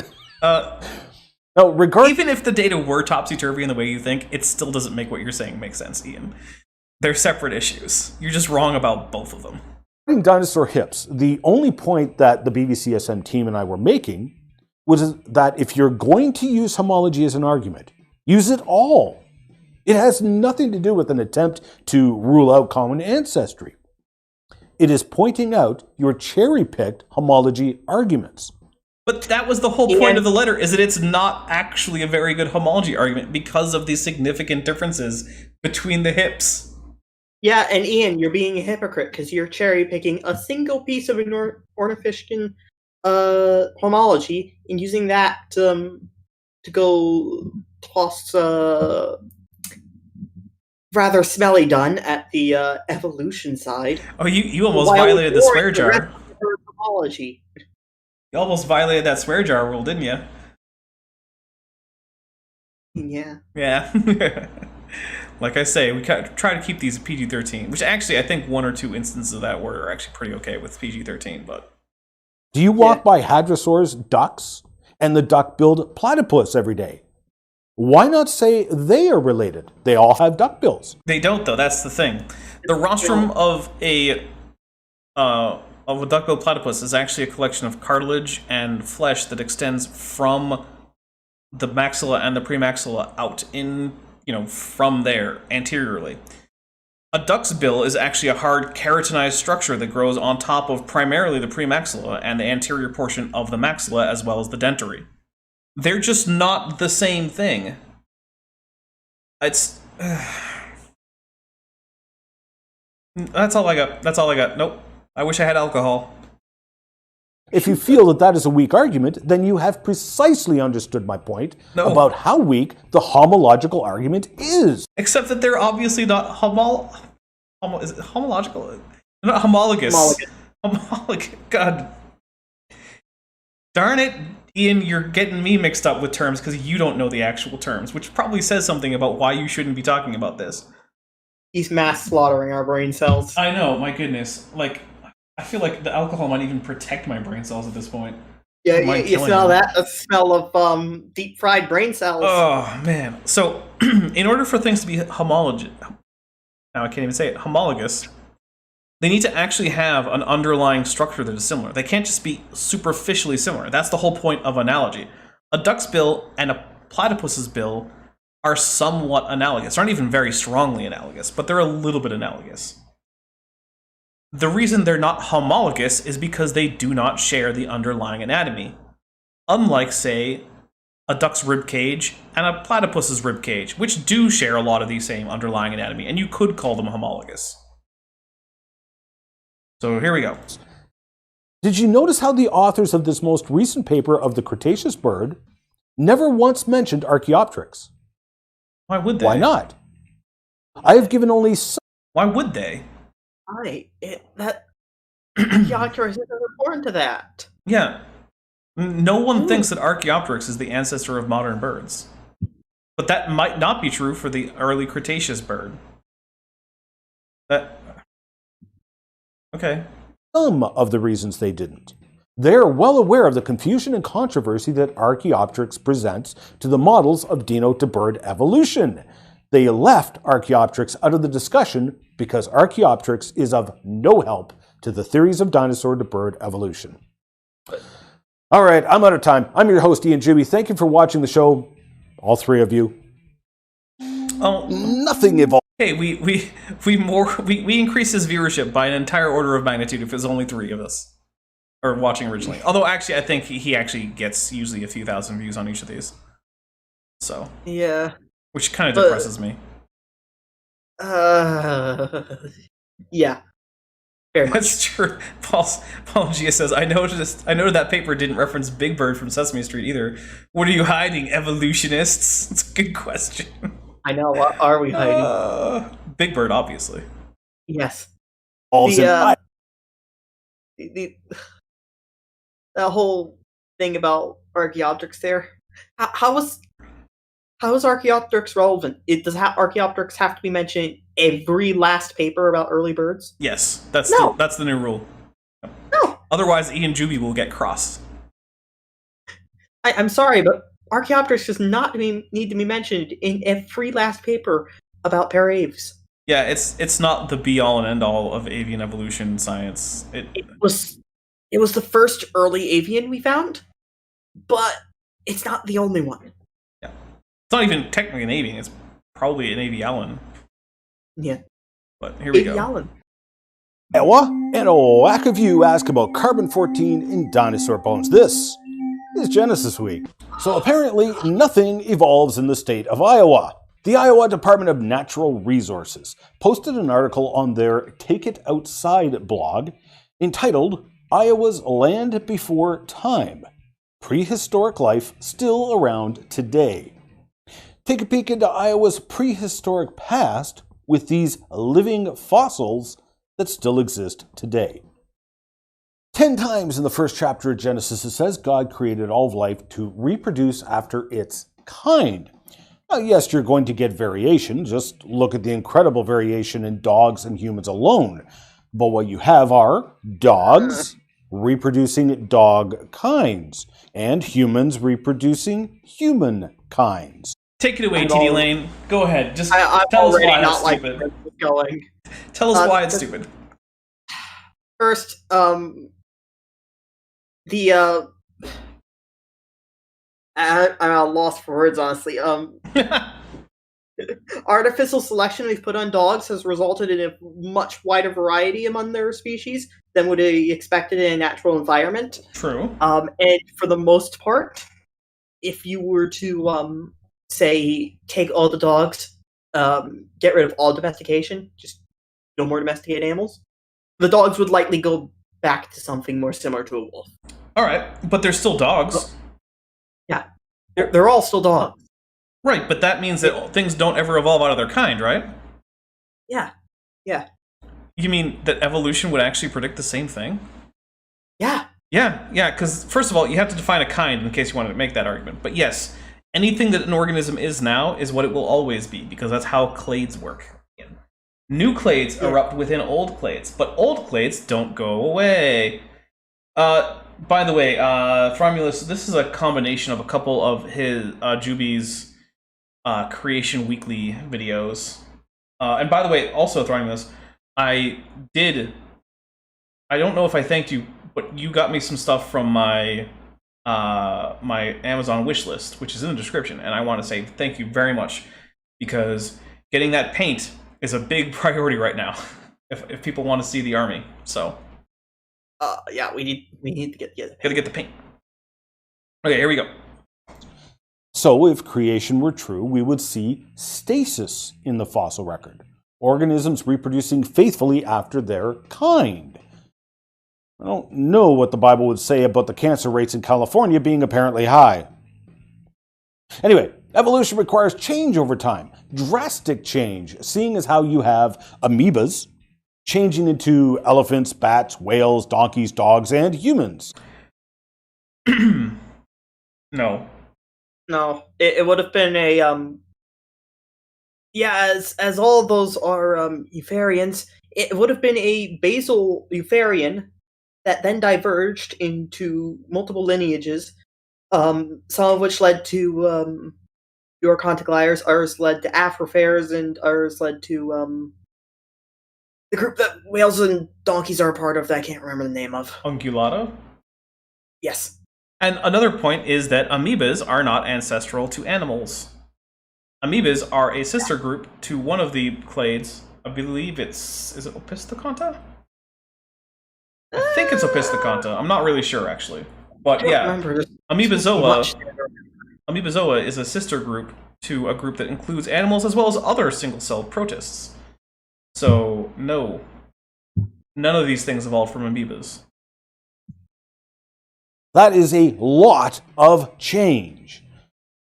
No, even if the data were topsy-turvy in the way you think, it still doesn't make what you're saying make sense, Ian. They're separate issues. You're just wrong about both of them. Regarding dinosaur hips, the only point that the BBCSM team and I were making was that if you're going to use homology as an argument, use it all. It has nothing to do with an attempt to rule out common ancestry. It is pointing out your cherry-picked homology arguments. But that was the whole point of the letter, is that it's not actually a very good homology argument because of the significant differences between the hips. Yeah, and Ian, you're being a hypocrite because you're cherry picking a single piece of an Ornithischian homology and using that to go toss rather smelly done at the evolution side. Oh, you almost While violated the swear ignoring the jar. rest of her homology. You almost violated that swear jar rule, didn't you? Yeah. Yeah. Like I say, we try to keep these PG-13, which actually I think one or two instances of that word are actually pretty okay with PG-13, but... Do you walk by hadrosaurs, ducks, and the duck-billed platypus every day? Why not say they are related? They all have duck bills. They don't, though. That's the thing. The rostrum of a duck-billed platypus is actually a collection of cartilage and flesh that extends from the maxilla and the premaxilla out in, from there, anteriorly. A duck's bill is actually a hard keratinized structure that grows on top of primarily the premaxilla and the anterior portion of the maxilla as well as the dentary. They're just not the same thing. It's... That's all I got. Nope. I wish I had alcohol. If you feel that is a weak argument, then you have precisely understood my point about how weak the homological argument is. Except that they're obviously not is it homological? They're not homologous. Homologous. God. Darn it, Ian, you're getting me mixed up with terms because you don't know the actual terms, which probably says something about why you shouldn't be talking about this. He's mass slaughtering our brain cells. I know, my goodness. Like, I feel like the alcohol might even protect my brain cells at this point. Yeah, you smell that? The smell of deep fried brain cells. Oh, man. So, in order for things to be homologous, now I can't even say it, homologous, they need to actually have an underlying structure that is similar. They can't just be superficially similar. That's the whole point of analogy. A duck's bill and a platypus's bill are somewhat analogous. They're not even very strongly analogous, but they're a little bit analogous. The reason they're not homologous is because they do not share the underlying anatomy. Unlike, say, a duck's rib cage and a platypus's rib cage, which do share a lot of the same underlying anatomy, and you could call them homologous. So here we go. Did you notice how the authors of this most recent paper of the Cretaceous bird never once mentioned Archaeopteryx? Why would they? Why not? I have given only some. Why would they? Archaeopteryx isn't important to that. Yeah. No one thinks that Archaeopteryx is the ancestor of modern birds. But that might not be true for the early Cretaceous bird. Okay. Some of the reasons they didn't. They are well aware of the confusion and controversy that Archaeopteryx presents to the models of dino-to-bird evolution. They left Archaeopteryx out of the discussion because Archaeopteryx is of no help to the theories of dinosaur-to-bird evolution. All right, I'm out of time. I'm your host, Ian Juby. Thank you for watching the show, all three of you. Oh, nothing evolved. Hey, we increased his viewership by an entire order of magnitude if it was only three of us. Or watching originally. Although, actually, I think he actually gets usually a few thousand views on each of these. So. Yeah. Which kind of depresses me. Yeah. Very much. That's true. Paul Gia says, I noted that paper didn't reference Big Bird from Sesame Street either. What are you hiding, evolutionists? It's a good question. I know. What are we hiding? Big Bird, obviously. Yes. The whole thing about Archaeopteryx there. How is Archaeopteryx relevant? Does Archaeopteryx have to be mentioned in every last paper about early birds? Yes, that's the new rule. No. Otherwise, Ian Juby will get cross. I'm sorry, but Archaeopteryx does not need to be mentioned in every last paper about paraves. Yeah, it's not the be-all and end-all of avian evolution science. It was the first early avian we found, but it's not the only one. Yeah. It's not even technically an avian, it's probably an avialan. Yeah. But here we go. Avialan. Ewa and a whack of you ask about carbon-14 in dinosaur bones. This is Genesis Week. So apparently nothing evolves in the state of Iowa. The Iowa Department of Natural Resources posted an article on their Take It Outside blog entitled Iowa's Land Before Time, Prehistoric Life Still Around Today. Take a peek into Iowa's prehistoric past with these living fossils that still exist today. 10 times in the first chapter of Genesis it says God created all of life to reproduce after its kind. Now, yes, you're going to get variation. Just look at the incredible variation in dogs and humans alone. But what you have are dogs reproducing dog kinds and humans reproducing human kinds. Take it away, Tdlane. Go ahead. Just I'm tell us already why not it's like stupid. where this is going. Tell us why it's stupid. First, I'm at a loss for words, honestly. Artificial selection we've put on dogs has resulted in a much wider variety among their species than would be expected in a natural environment. True. And for the most part, if you were to say take all the dogs, get rid of all domestication, just no more domesticated animals, the dogs would likely go back to something more similar to a wolf. All right, but they're still dogs. Yeah, they're all still dogs. Right, but that means that things don't ever evolve out of their kind, right? Yeah. You mean that evolution would actually predict the same thing? Yeah. Yeah, because first of all, you have to define a kind in case you wanted to make that argument. But yes, anything that an organism is now is what it will always be, because that's how clades work. New clades erupt within old clades, but old clades don't go away. By the way, Thromulus, this is a combination of a couple of his Juby's Creation Weekly videos. And by the way, also Thromulus, I don't know if I thanked you, but you got me some stuff from my my Amazon wish list, which is in the description, and I want to say thank you very much, because getting that paint is a big priority right now if people want to see the army. So Yeah, we need to get gotta get the paint. Okay, here we go. So if creation were true, we would see stasis in the fossil record. Organisms reproducing faithfully after their kind. I don't know what the Bible would say about the cancer rates in California being apparently high. Anyway, evolution requires change over time. Drastic change, seeing as how you have amoebas changing into elephants, bats, whales, donkeys, dogs, and humans. No. No, it would have been a as all of those are eupharians, it would have been a basal eupharian that then diverged into multiple lineages, some of which led to your contigliers, ours led to afrofares, and ours led to the group that whales and donkeys are a part of that I can't remember the name of. Ungulata? Yes. And another point is that amoebas are not ancestral to animals. Amoebas are a sister group to one of the clades. I believe is it Opistheconta? I think it's Opistheconta. I'm not really sure, actually. But yeah, Amoebozoa is a sister group to a group that includes animals as well as other single-celled protists. So, no. None of these things evolved from amoebas. That is a lot of change.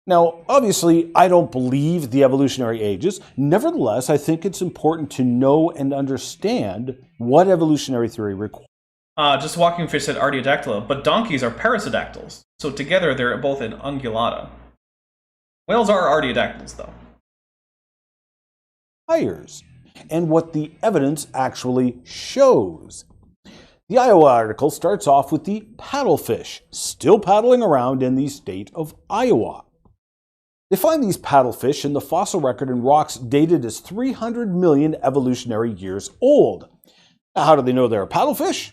Now, obviously, I don't believe the evolutionary ages. Nevertheless, I think it's important to know and understand what evolutionary theory requires. Just Walking Fish said Artiodactyla, but donkeys are parasodactyls. So together they're both in Ungulata. Whales are Artiodactyls, though. Hires, and what the evidence actually shows. The Iowa article starts off with the paddlefish, still paddling around in the state of Iowa. They find these paddlefish in the fossil record in rocks dated as 300 million evolutionary years old. Now, how do they know they're paddlefish?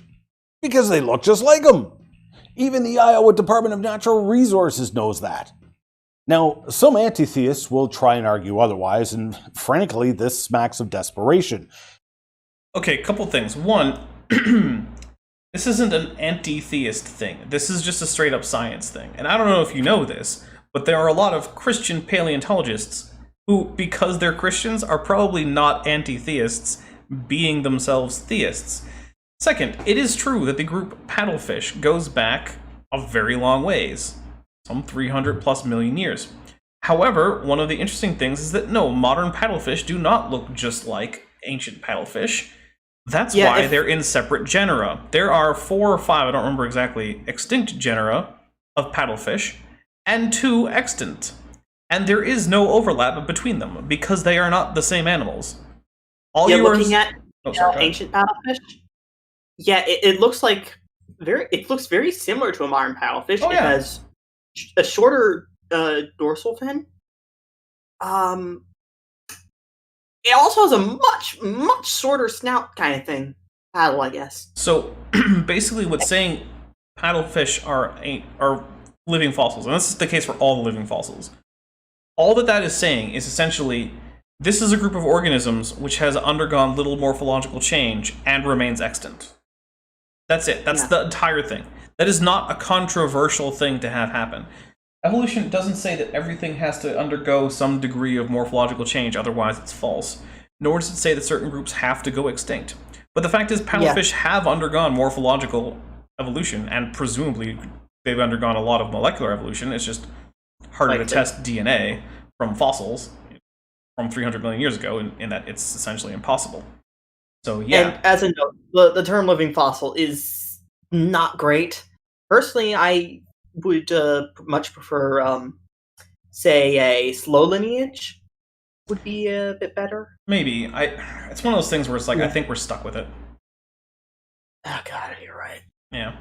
Because they look just like them. Even the Iowa Department of Natural Resources knows that. Now, some anti-theists will try and argue otherwise, and frankly, this smacks of desperation. Okay, couple things. One, this isn't an anti-theist thing. This is just a straight-up science thing. And I don't know if you know this, but there are a lot of Christian paleontologists who, because they're Christians, are probably not anti-theists, being themselves theists. Second, it is true that the group paddlefish goes back a very long ways, some 300 plus million years. However, one of the interesting things is that no, modern paddlefish do not look just like ancient paddlefish. That's why they're in separate genera. There are 4 or 5, I don't remember exactly, extinct genera of paddlefish, and 2 extant. And there is no overlap between them, because they are not the same animals. All yeah, yours... looking at sorry, ancient paddlefish, yeah, it looks like it looks very similar to a modern paddlefish. Oh, it yeah. has a shorter dorsal fin. It also has a much shorter snout kind of thing. Paddle, I guess. So, basically what's saying paddlefish are living fossils, and this is the case for all the living fossils. All that is saying is essentially, this is a group of organisms which has undergone little morphological change and remains extant. That's it. That's the entire thing. That is not a controversial thing to have happen. Evolution doesn't say that everything has to undergo some degree of morphological change, otherwise it's false. Nor does it say that certain groups have to go extinct. But the fact is, paddlefish have undergone morphological evolution, and presumably they've undergone a lot of molecular evolution. It's just harder to test DNA from fossils from 300 million years ago, in that it's essentially impossible. So, yeah. And as a note, the term living fossil is not great. Personally, I would much prefer, say, a slow lineage would be a bit better. Maybe. It's one of those things where it's like, I think we're stuck with it. Oh, God, you're right. Yeah.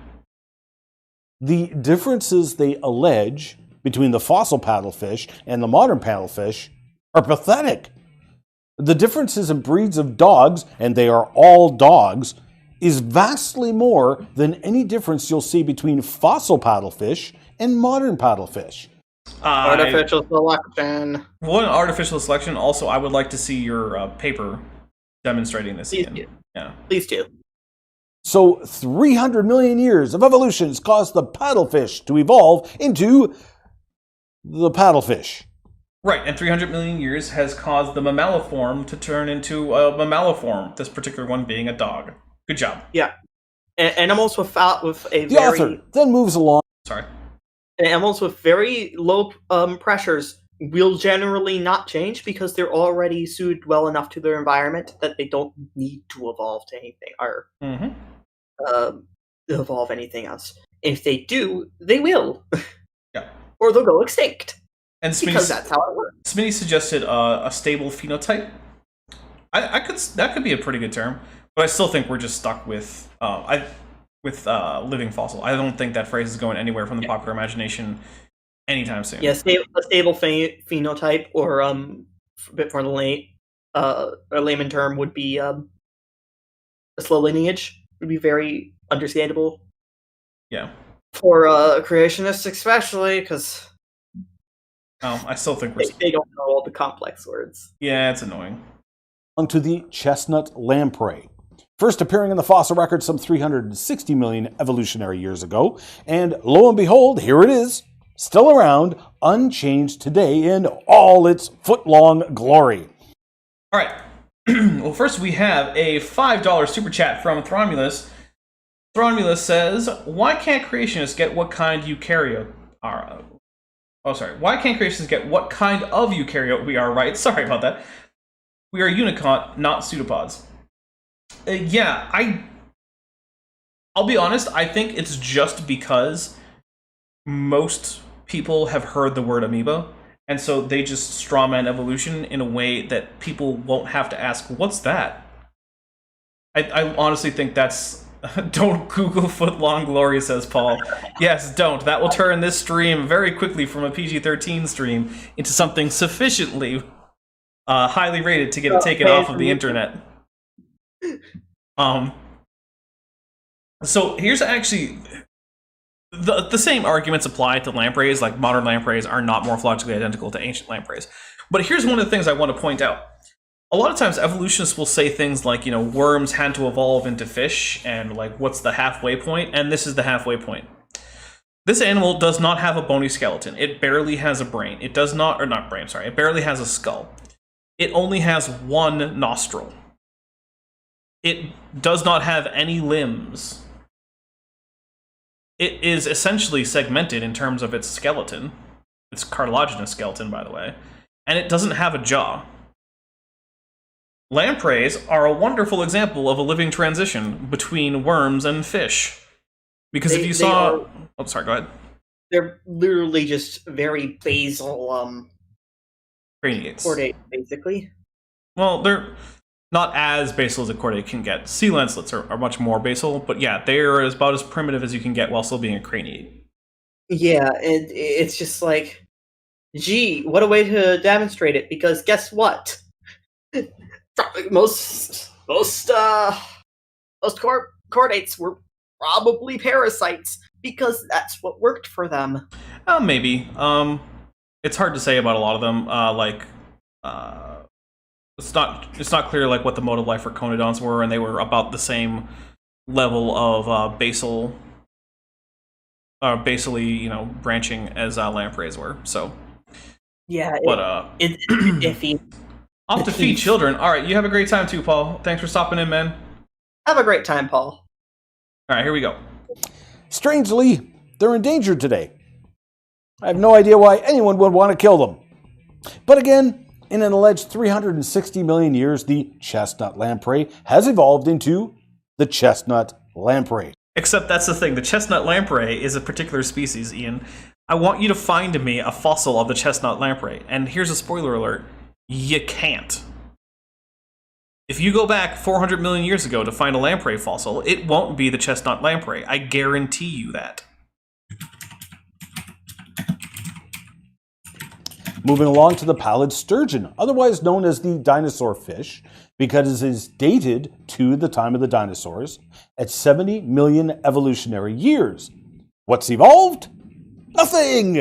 The differences they allege between the fossil paddlefish and the modern paddlefish are pathetic. The differences in breeds of dogs, and they are all dogs, is vastly more than any difference you'll see between fossil paddlefish and modern paddlefish. Artificial selection. One artificial selection. Also, I would like to see your paper demonstrating this again. Yeah. Please do. So 300 million years of evolution has caused the paddlefish to evolve into the paddlefish. Right, and 300 million years has caused the mammaliform to turn into a mammaliform, this particular one being a dog. Good job. Yeah. Animals with a The author then moves along. Sorry. Animals with very low pressures will generally not change because they're already suited well enough to their environment that they don't need to evolve to anything or evolve anything else. If they do, they will. Yeah. Or they'll go extinct. And because that's how it works. Smitty suggested a stable phenotype. That could be a pretty good term, but I still think we're just stuck with living fossil. I don't think that phrase is going anywhere from the popular imagination anytime soon. Yeah, a stable phenotype, or a bit more a layman term would be a slow lineage. Would be very understandable. Yeah. For creationists, especially, because I still think they don't know all the complex words. Yeah, it's annoying. Onto the chestnut lamprey. First appearing in the fossil record some 360 million evolutionary years ago, and lo and behold, here it is, still around, unchanged today in all its foot-long glory. All right. Well, first we have a $5 super chat from Thromulus. Thromulus says, "Why can't creationists get what kind eukaryote are?" Why can't creationists get what kind of eukaryote we are? Right. Sorry about that. We are unicorn, not pseudopods. I'll be honest, I think it's just because most people have heard the word amoeba, and so they just strawman evolution in a way that people won't have to ask, what's that? I honestly think that's... Don't Google foot-long glory, says Paul. Yes, don't. That will turn this stream very quickly from a PG-13 stream into something sufficiently highly rated to get it taken off of the internet. So here's actually the same arguments apply to lampreys. Like, modern lampreys are not morphologically identical to ancient lampreys. But here's one of the things I want to point out. A lot of times evolutionists will say things like, worms had to evolve into fish, and like, what's the halfway point? And this is the halfway point. This animal does not have a bony skeleton. It barely has a brain. It does not, or not brain, sorry. It barely has a skull. It only has one nostril. It does not have any limbs. It is essentially segmented in terms of its skeleton. It's cartilaginous skeleton, by the way. And it doesn't have a jaw. Lampreys are a wonderful example of a living transition between worms and fish. Because if you saw... Oh, sorry, go ahead. They're literally just very basal Craniates. chordate, basically. Well, they're not as basal as a chordate can get. Sea lancelets are much more basal, but yeah, they're about as primitive as you can get while still being a craniate. Yeah, and it's just like, gee, what a way to demonstrate it, because guess what? Most chordates were probably parasites, because that's what worked for them. Maybe. It's hard to say about a lot of them. It's not clear like what the mode of life for conodons were, and they were about the same level of basally, branching as lampreys were. So Yeah, but it's iffy. off to feed children. All right, you have a great time too, Paul. Thanks for stopping in, man. Have a great time, Paul. All right, here we go. Strangely, they're endangered today. I have no idea why anyone would want to kill them. But again, in an alleged 360 million years, the chestnut lamprey has evolved into the chestnut lamprey. Except that's the thing. The chestnut lamprey is a particular species, Ian. I want you to find me a fossil of the chestnut lamprey. And here's a spoiler alert. You can't. If you go back 400 million years ago to find a lamprey fossil, it won't be the chestnut lamprey. I guarantee you that. Moving along to the pallid sturgeon, otherwise known as the dinosaur fish, because it is dated to the time of the dinosaurs at 70 million evolutionary years. What's evolved? Nothing!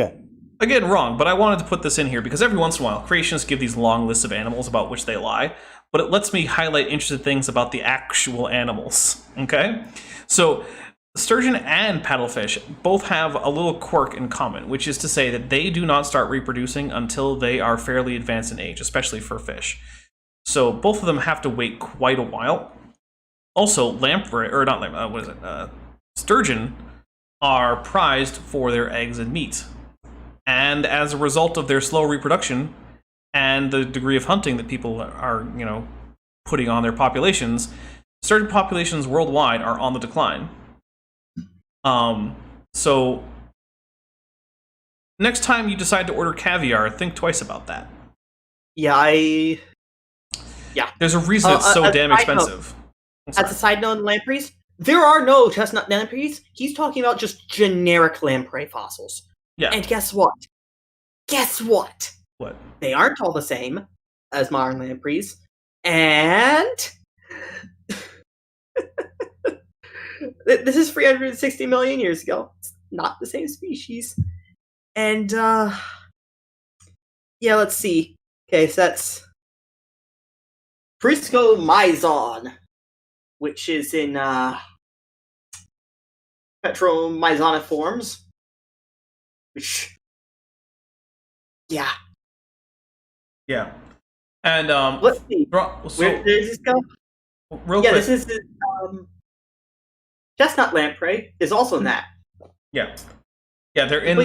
Again, wrong, but I wanted to put this in here because every once in a while, creationists give these long lists of animals about which they lie, but it lets me highlight interesting things about the actual animals, okay? So, sturgeon and paddlefish both have a little quirk in common, which is to say that they do not start reproducing until they are fairly advanced in age, especially for fish. So both of them have to wait quite a while. Also, sturgeon are prized for their eggs and meat. And as a result of their slow reproduction and the degree of hunting that people are, putting on their populations, sturgeon populations worldwide are on the decline. So next time you decide to order caviar, think twice about that. Yeah, There's a reason it's so damn expensive. As a side note, lampreys, there are no chestnut lampreys. He's talking about just generic lamprey fossils. Yeah. And guess what? What? They aren't all the same as modern lampreys. And this is 360 million years ago. It's not the same species. And, let's see. Okay, so that's Priscomyzon, which is in, Petromyzoniforms. Which, yeah. And, let's see. Where does this go? Real quick. This is, chestnut lamprey is also in that. Yeah, they're in.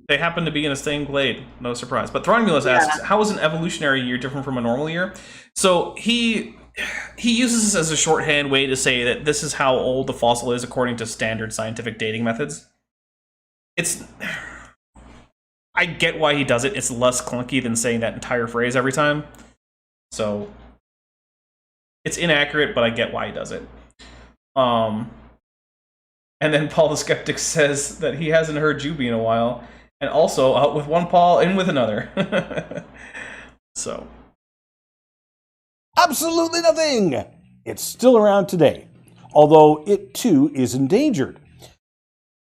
They happen to be in the same glade. No surprise. But Throngulus asks, "How is an evolutionary year different from a normal year?" So he uses this as a shorthand way to say that this is how old the fossil is according to standard scientific dating methods. I get why he does it. It's less clunky than saying that entire phrase every time. So it's inaccurate, but I get why he does it. And then Paul the Skeptic says that he hasn't heard Juby in a while, and also out with one paw, in with another. So. Absolutely nothing! It's still around today, although it too is endangered.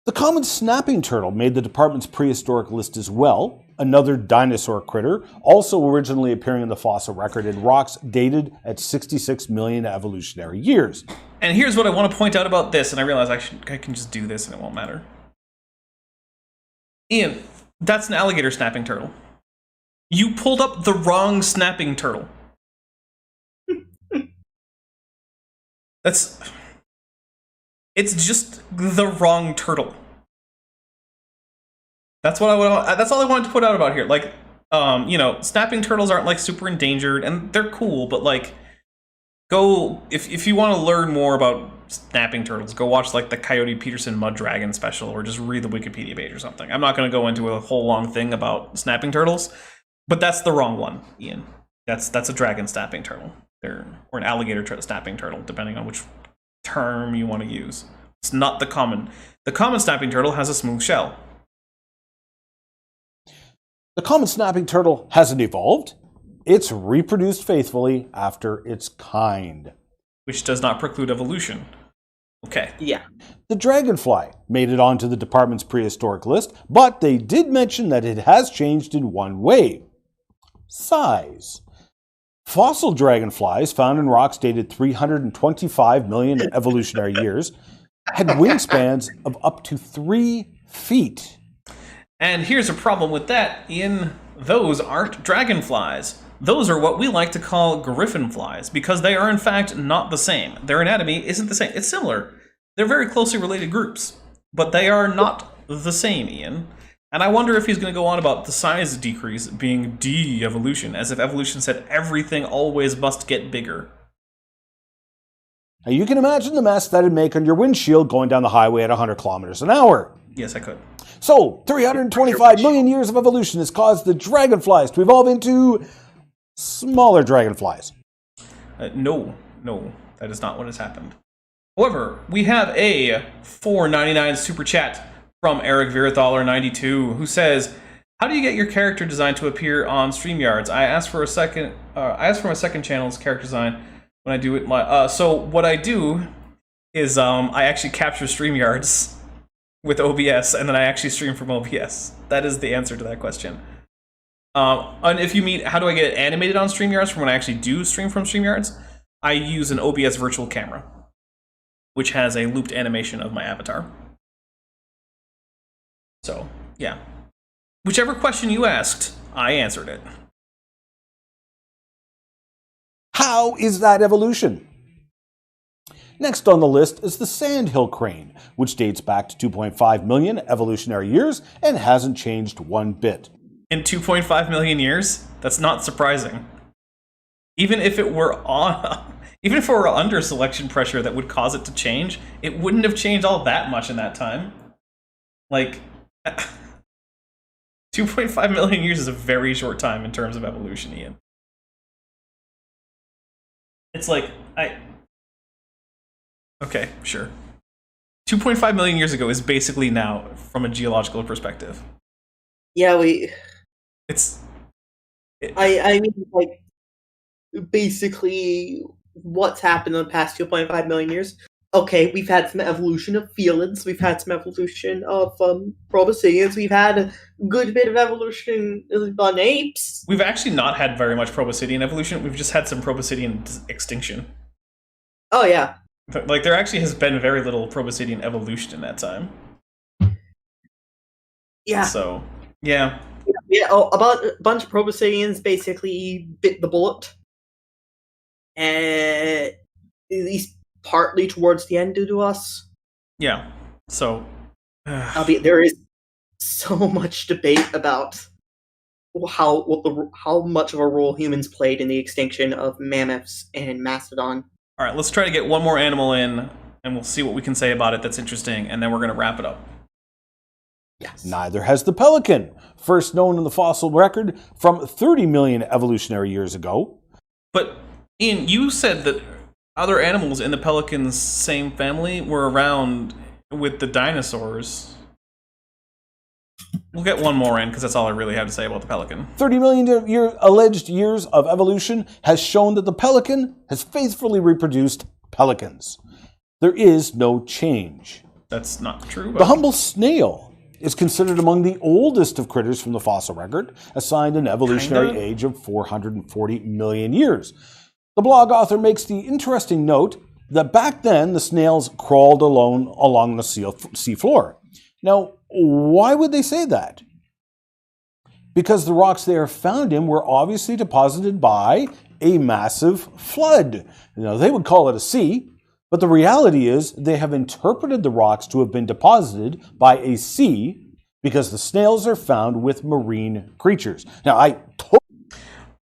The common snapping turtle made the department's prehistoric list as well, another dinosaur critter, also originally appearing in the fossil record in rocks dated at 66 million evolutionary years. And here's what I want to point out about this, and I realize I can just do this and it won't matter. Ian, that's an alligator snapping turtle. You pulled up the wrong snapping turtle. It's just the wrong turtle. That's what that's all I wanted to put out about here. Like, snapping turtles aren't like super endangered, and they're cool, but like, go if you want to learn more about snapping turtles, go watch like the Coyote Peterson Mud Dragon special, or just read the Wikipedia page or something. I'm not going to go into a whole long thing about snapping turtles, but that's the wrong one, Ian. That's a dragon snapping turtle, or an alligator snapping turtle, depending on which term you want to use. It's not the common. The common snapping turtle has a smooth shell. The common snapping turtle hasn't evolved. It's reproduced faithfully after its kind. Which does not preclude evolution. Okay. Yeah. The dragonfly made it onto the department's prehistoric list, but they did mention that it has changed in one way. Size. Fossil dragonflies found in rocks dated 325 million evolutionary years had wingspans of up to 3 feet. And here's a problem with that, Ian. Those aren't dragonflies. Those are what we like to call griffinflies, because they are in fact not the same. Their anatomy isn't the same. It's similar. They're very closely related groups, but they are not the same, Ian. And I wonder if he's going to go on about the size decrease being de-evolution, as if evolution said everything always must get bigger. Now you can imagine the mess that'd make on your windshield going down the highway at 100 kilometers an hour. Yes, I could. So, 325 million years of evolution has caused the dragonflies to evolve into smaller dragonflies. No, that is not what has happened. However, we have a $4.99 super chat from Eric Virathaler92, who says, "How do you get your character design to appear on StreamYards? I asked for my second channel's character design when I do it. So what I do is I actually capture StreamYards with OBS, and then I actually stream from OBS. That is the answer to that question. And if you mean, how do I get it animated on StreamYards from when I actually do stream from StreamYards? I use an OBS virtual camera, which has a looped animation of my avatar. So, yeah. Whichever question you asked, I answered it. How is that evolution? Next on the list is the sandhill crane, which dates back to 2.5 million evolutionary years and hasn't changed one bit. In 2.5 million years? That's not surprising. Even if it were under selection pressure that would cause it to change, it wouldn't have changed all that much in that time. Like, 2.5 million years is a very short time in terms of evolution, Ian. It's like, okay, sure. 2.5 million years ago is basically now from a geological perspective. Yeah, I mean, like, basically, what's happened in the past 2.5 million years? Okay, we've had some evolution of felids, we've had some evolution of proboscideans, we've had a good bit of evolution on apes. We've actually not had very much proboscidean evolution, we've just had some proboscidean extinction. Oh, yeah. Like, there actually has been very little proboscidean evolution in that time. Yeah. So, yeah. Yeah, about a bunch of proboscideans basically bit the bullet. And at least partly towards the end due to us. Yeah. So, albeit there is so much debate about how much of a role humans played in the extinction of mammoths and mastodon. All right, let's try to get one more animal in, and we'll see what we can say about it that's interesting, and then we're going to wrap it up. Yes. Neither has the pelican, first known in the fossil record from 30 million evolutionary years ago. But, Ian, you said that other animals in the pelican's same family were around with the dinosaurs. We'll get one more in, because that's all I really have to say about the pelican. 30 million alleged years of evolution has shown that the pelican has faithfully reproduced pelicans. There is no change. That's not true. The humble snail is considered among the oldest of critters from the fossil record, assigned an evolutionary age of 440 million years. The blog author makes the interesting note that back then the snails crawled alone along the sea floor. Now, Why would they say that? Because the rocks they are found in were obviously deposited by a massive flood. Now, they would call it a sea, but the reality is they have interpreted the rocks to have been deposited by a sea because the snails are found with marine creatures. Now,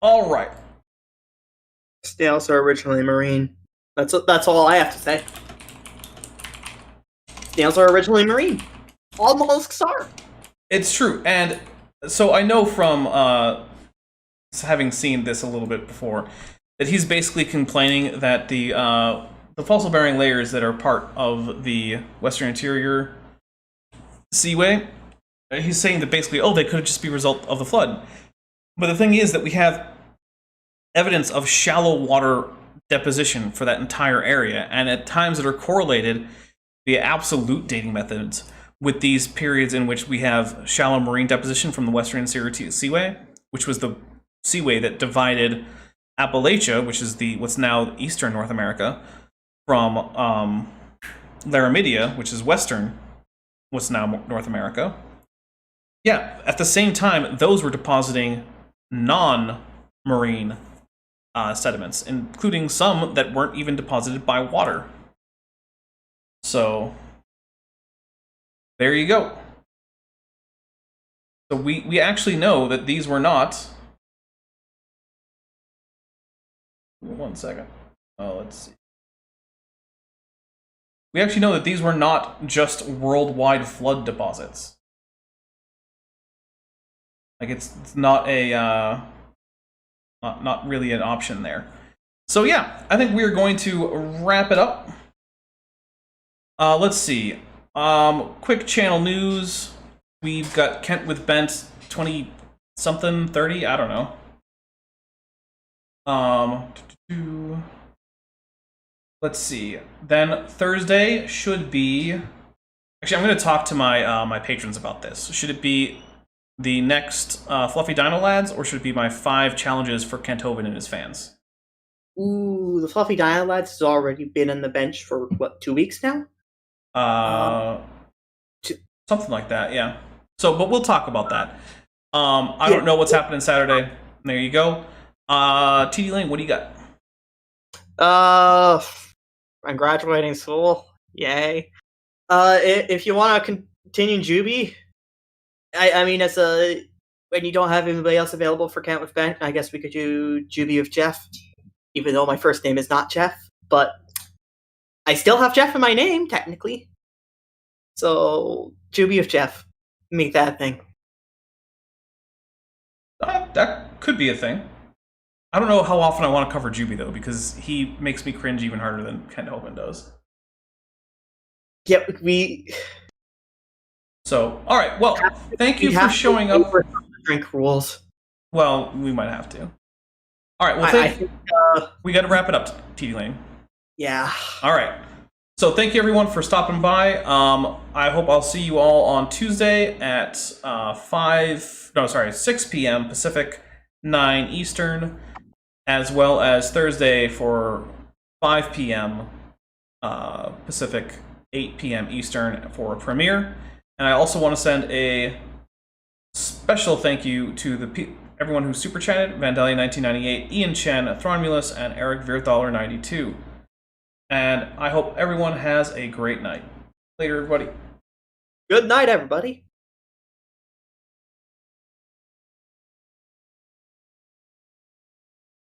All right. Snails are originally marine. That's all I have to say. Snails are originally marine. All mollusks are. It's true, and so I know from having seen this a little bit before that he's basically complaining that the fossil-bearing layers that are part of the Western Interior Seaway, he's saying that basically, they could just be a result of the flood. But the thing is that we have evidence of shallow water deposition for that entire area, and at times that are correlated via absolute dating methods with these periods in which we have shallow marine deposition from the Western Interior Seaway, which was the seaway that divided Appalachia, which is what's now eastern North America, from Laramidia, which is what's now North America. Yeah, at the same time, those were depositing non-marine sediments, including some that weren't even deposited by water. So there you go. So we actually know that these were not... One second. Let's see. We actually know that these were not just worldwide flood deposits. Like, it's not a... not really an option there. So yeah, I think we're going to wrap it up. Let's see. Quick channel news. We've got Kent with Bent 20-something, 30, I don't know. Let's see. Then Thursday should be... Actually, I'm going to talk to my my patrons about this. Should it be the next Fluffy Dino Lads, or should it be my 5 challenges for Kent Hovind and his fans? Ooh, the Fluffy Dino Lads has already been on the bench for, 2 weeks now? Something like that, yeah. So, but we'll talk about that. I don't know what's happening Saturday. There you go. Tdlane, what do you got? I'm graduating school. Yay. If you want to continue Juby, I mean, when you don't have anybody else available for Kent with Ben, I guess we could do Juby with Jeff, even though my first name is not Jeff, but I still have Jeff in my name, technically. So, Juby with Jeff. Make that a thing. That could be a thing. I don't know how often I want to cover Juby, though, because he makes me cringe even harder than Kent Hovind does. Yep, So, alright, well, thank you for showing up. Drink rules. Well, we might have to. Alright, well, we gotta wrap it up, Tdlane. Yeah. Alright. So thank you everyone for stopping by. I hope I'll see you all on Tuesday at 6 p.m. Pacific, 9 Eastern, as well as Thursday for 5 p.m. Pacific, 8 p.m. Eastern for a premiere. And I also want to send a special thank you to everyone who super chatted: Vandalia1998, Ian Chen, Thronmulus, and Eric Virthaler92. And I hope everyone has a great night. Later, everybody. Good night, everybody.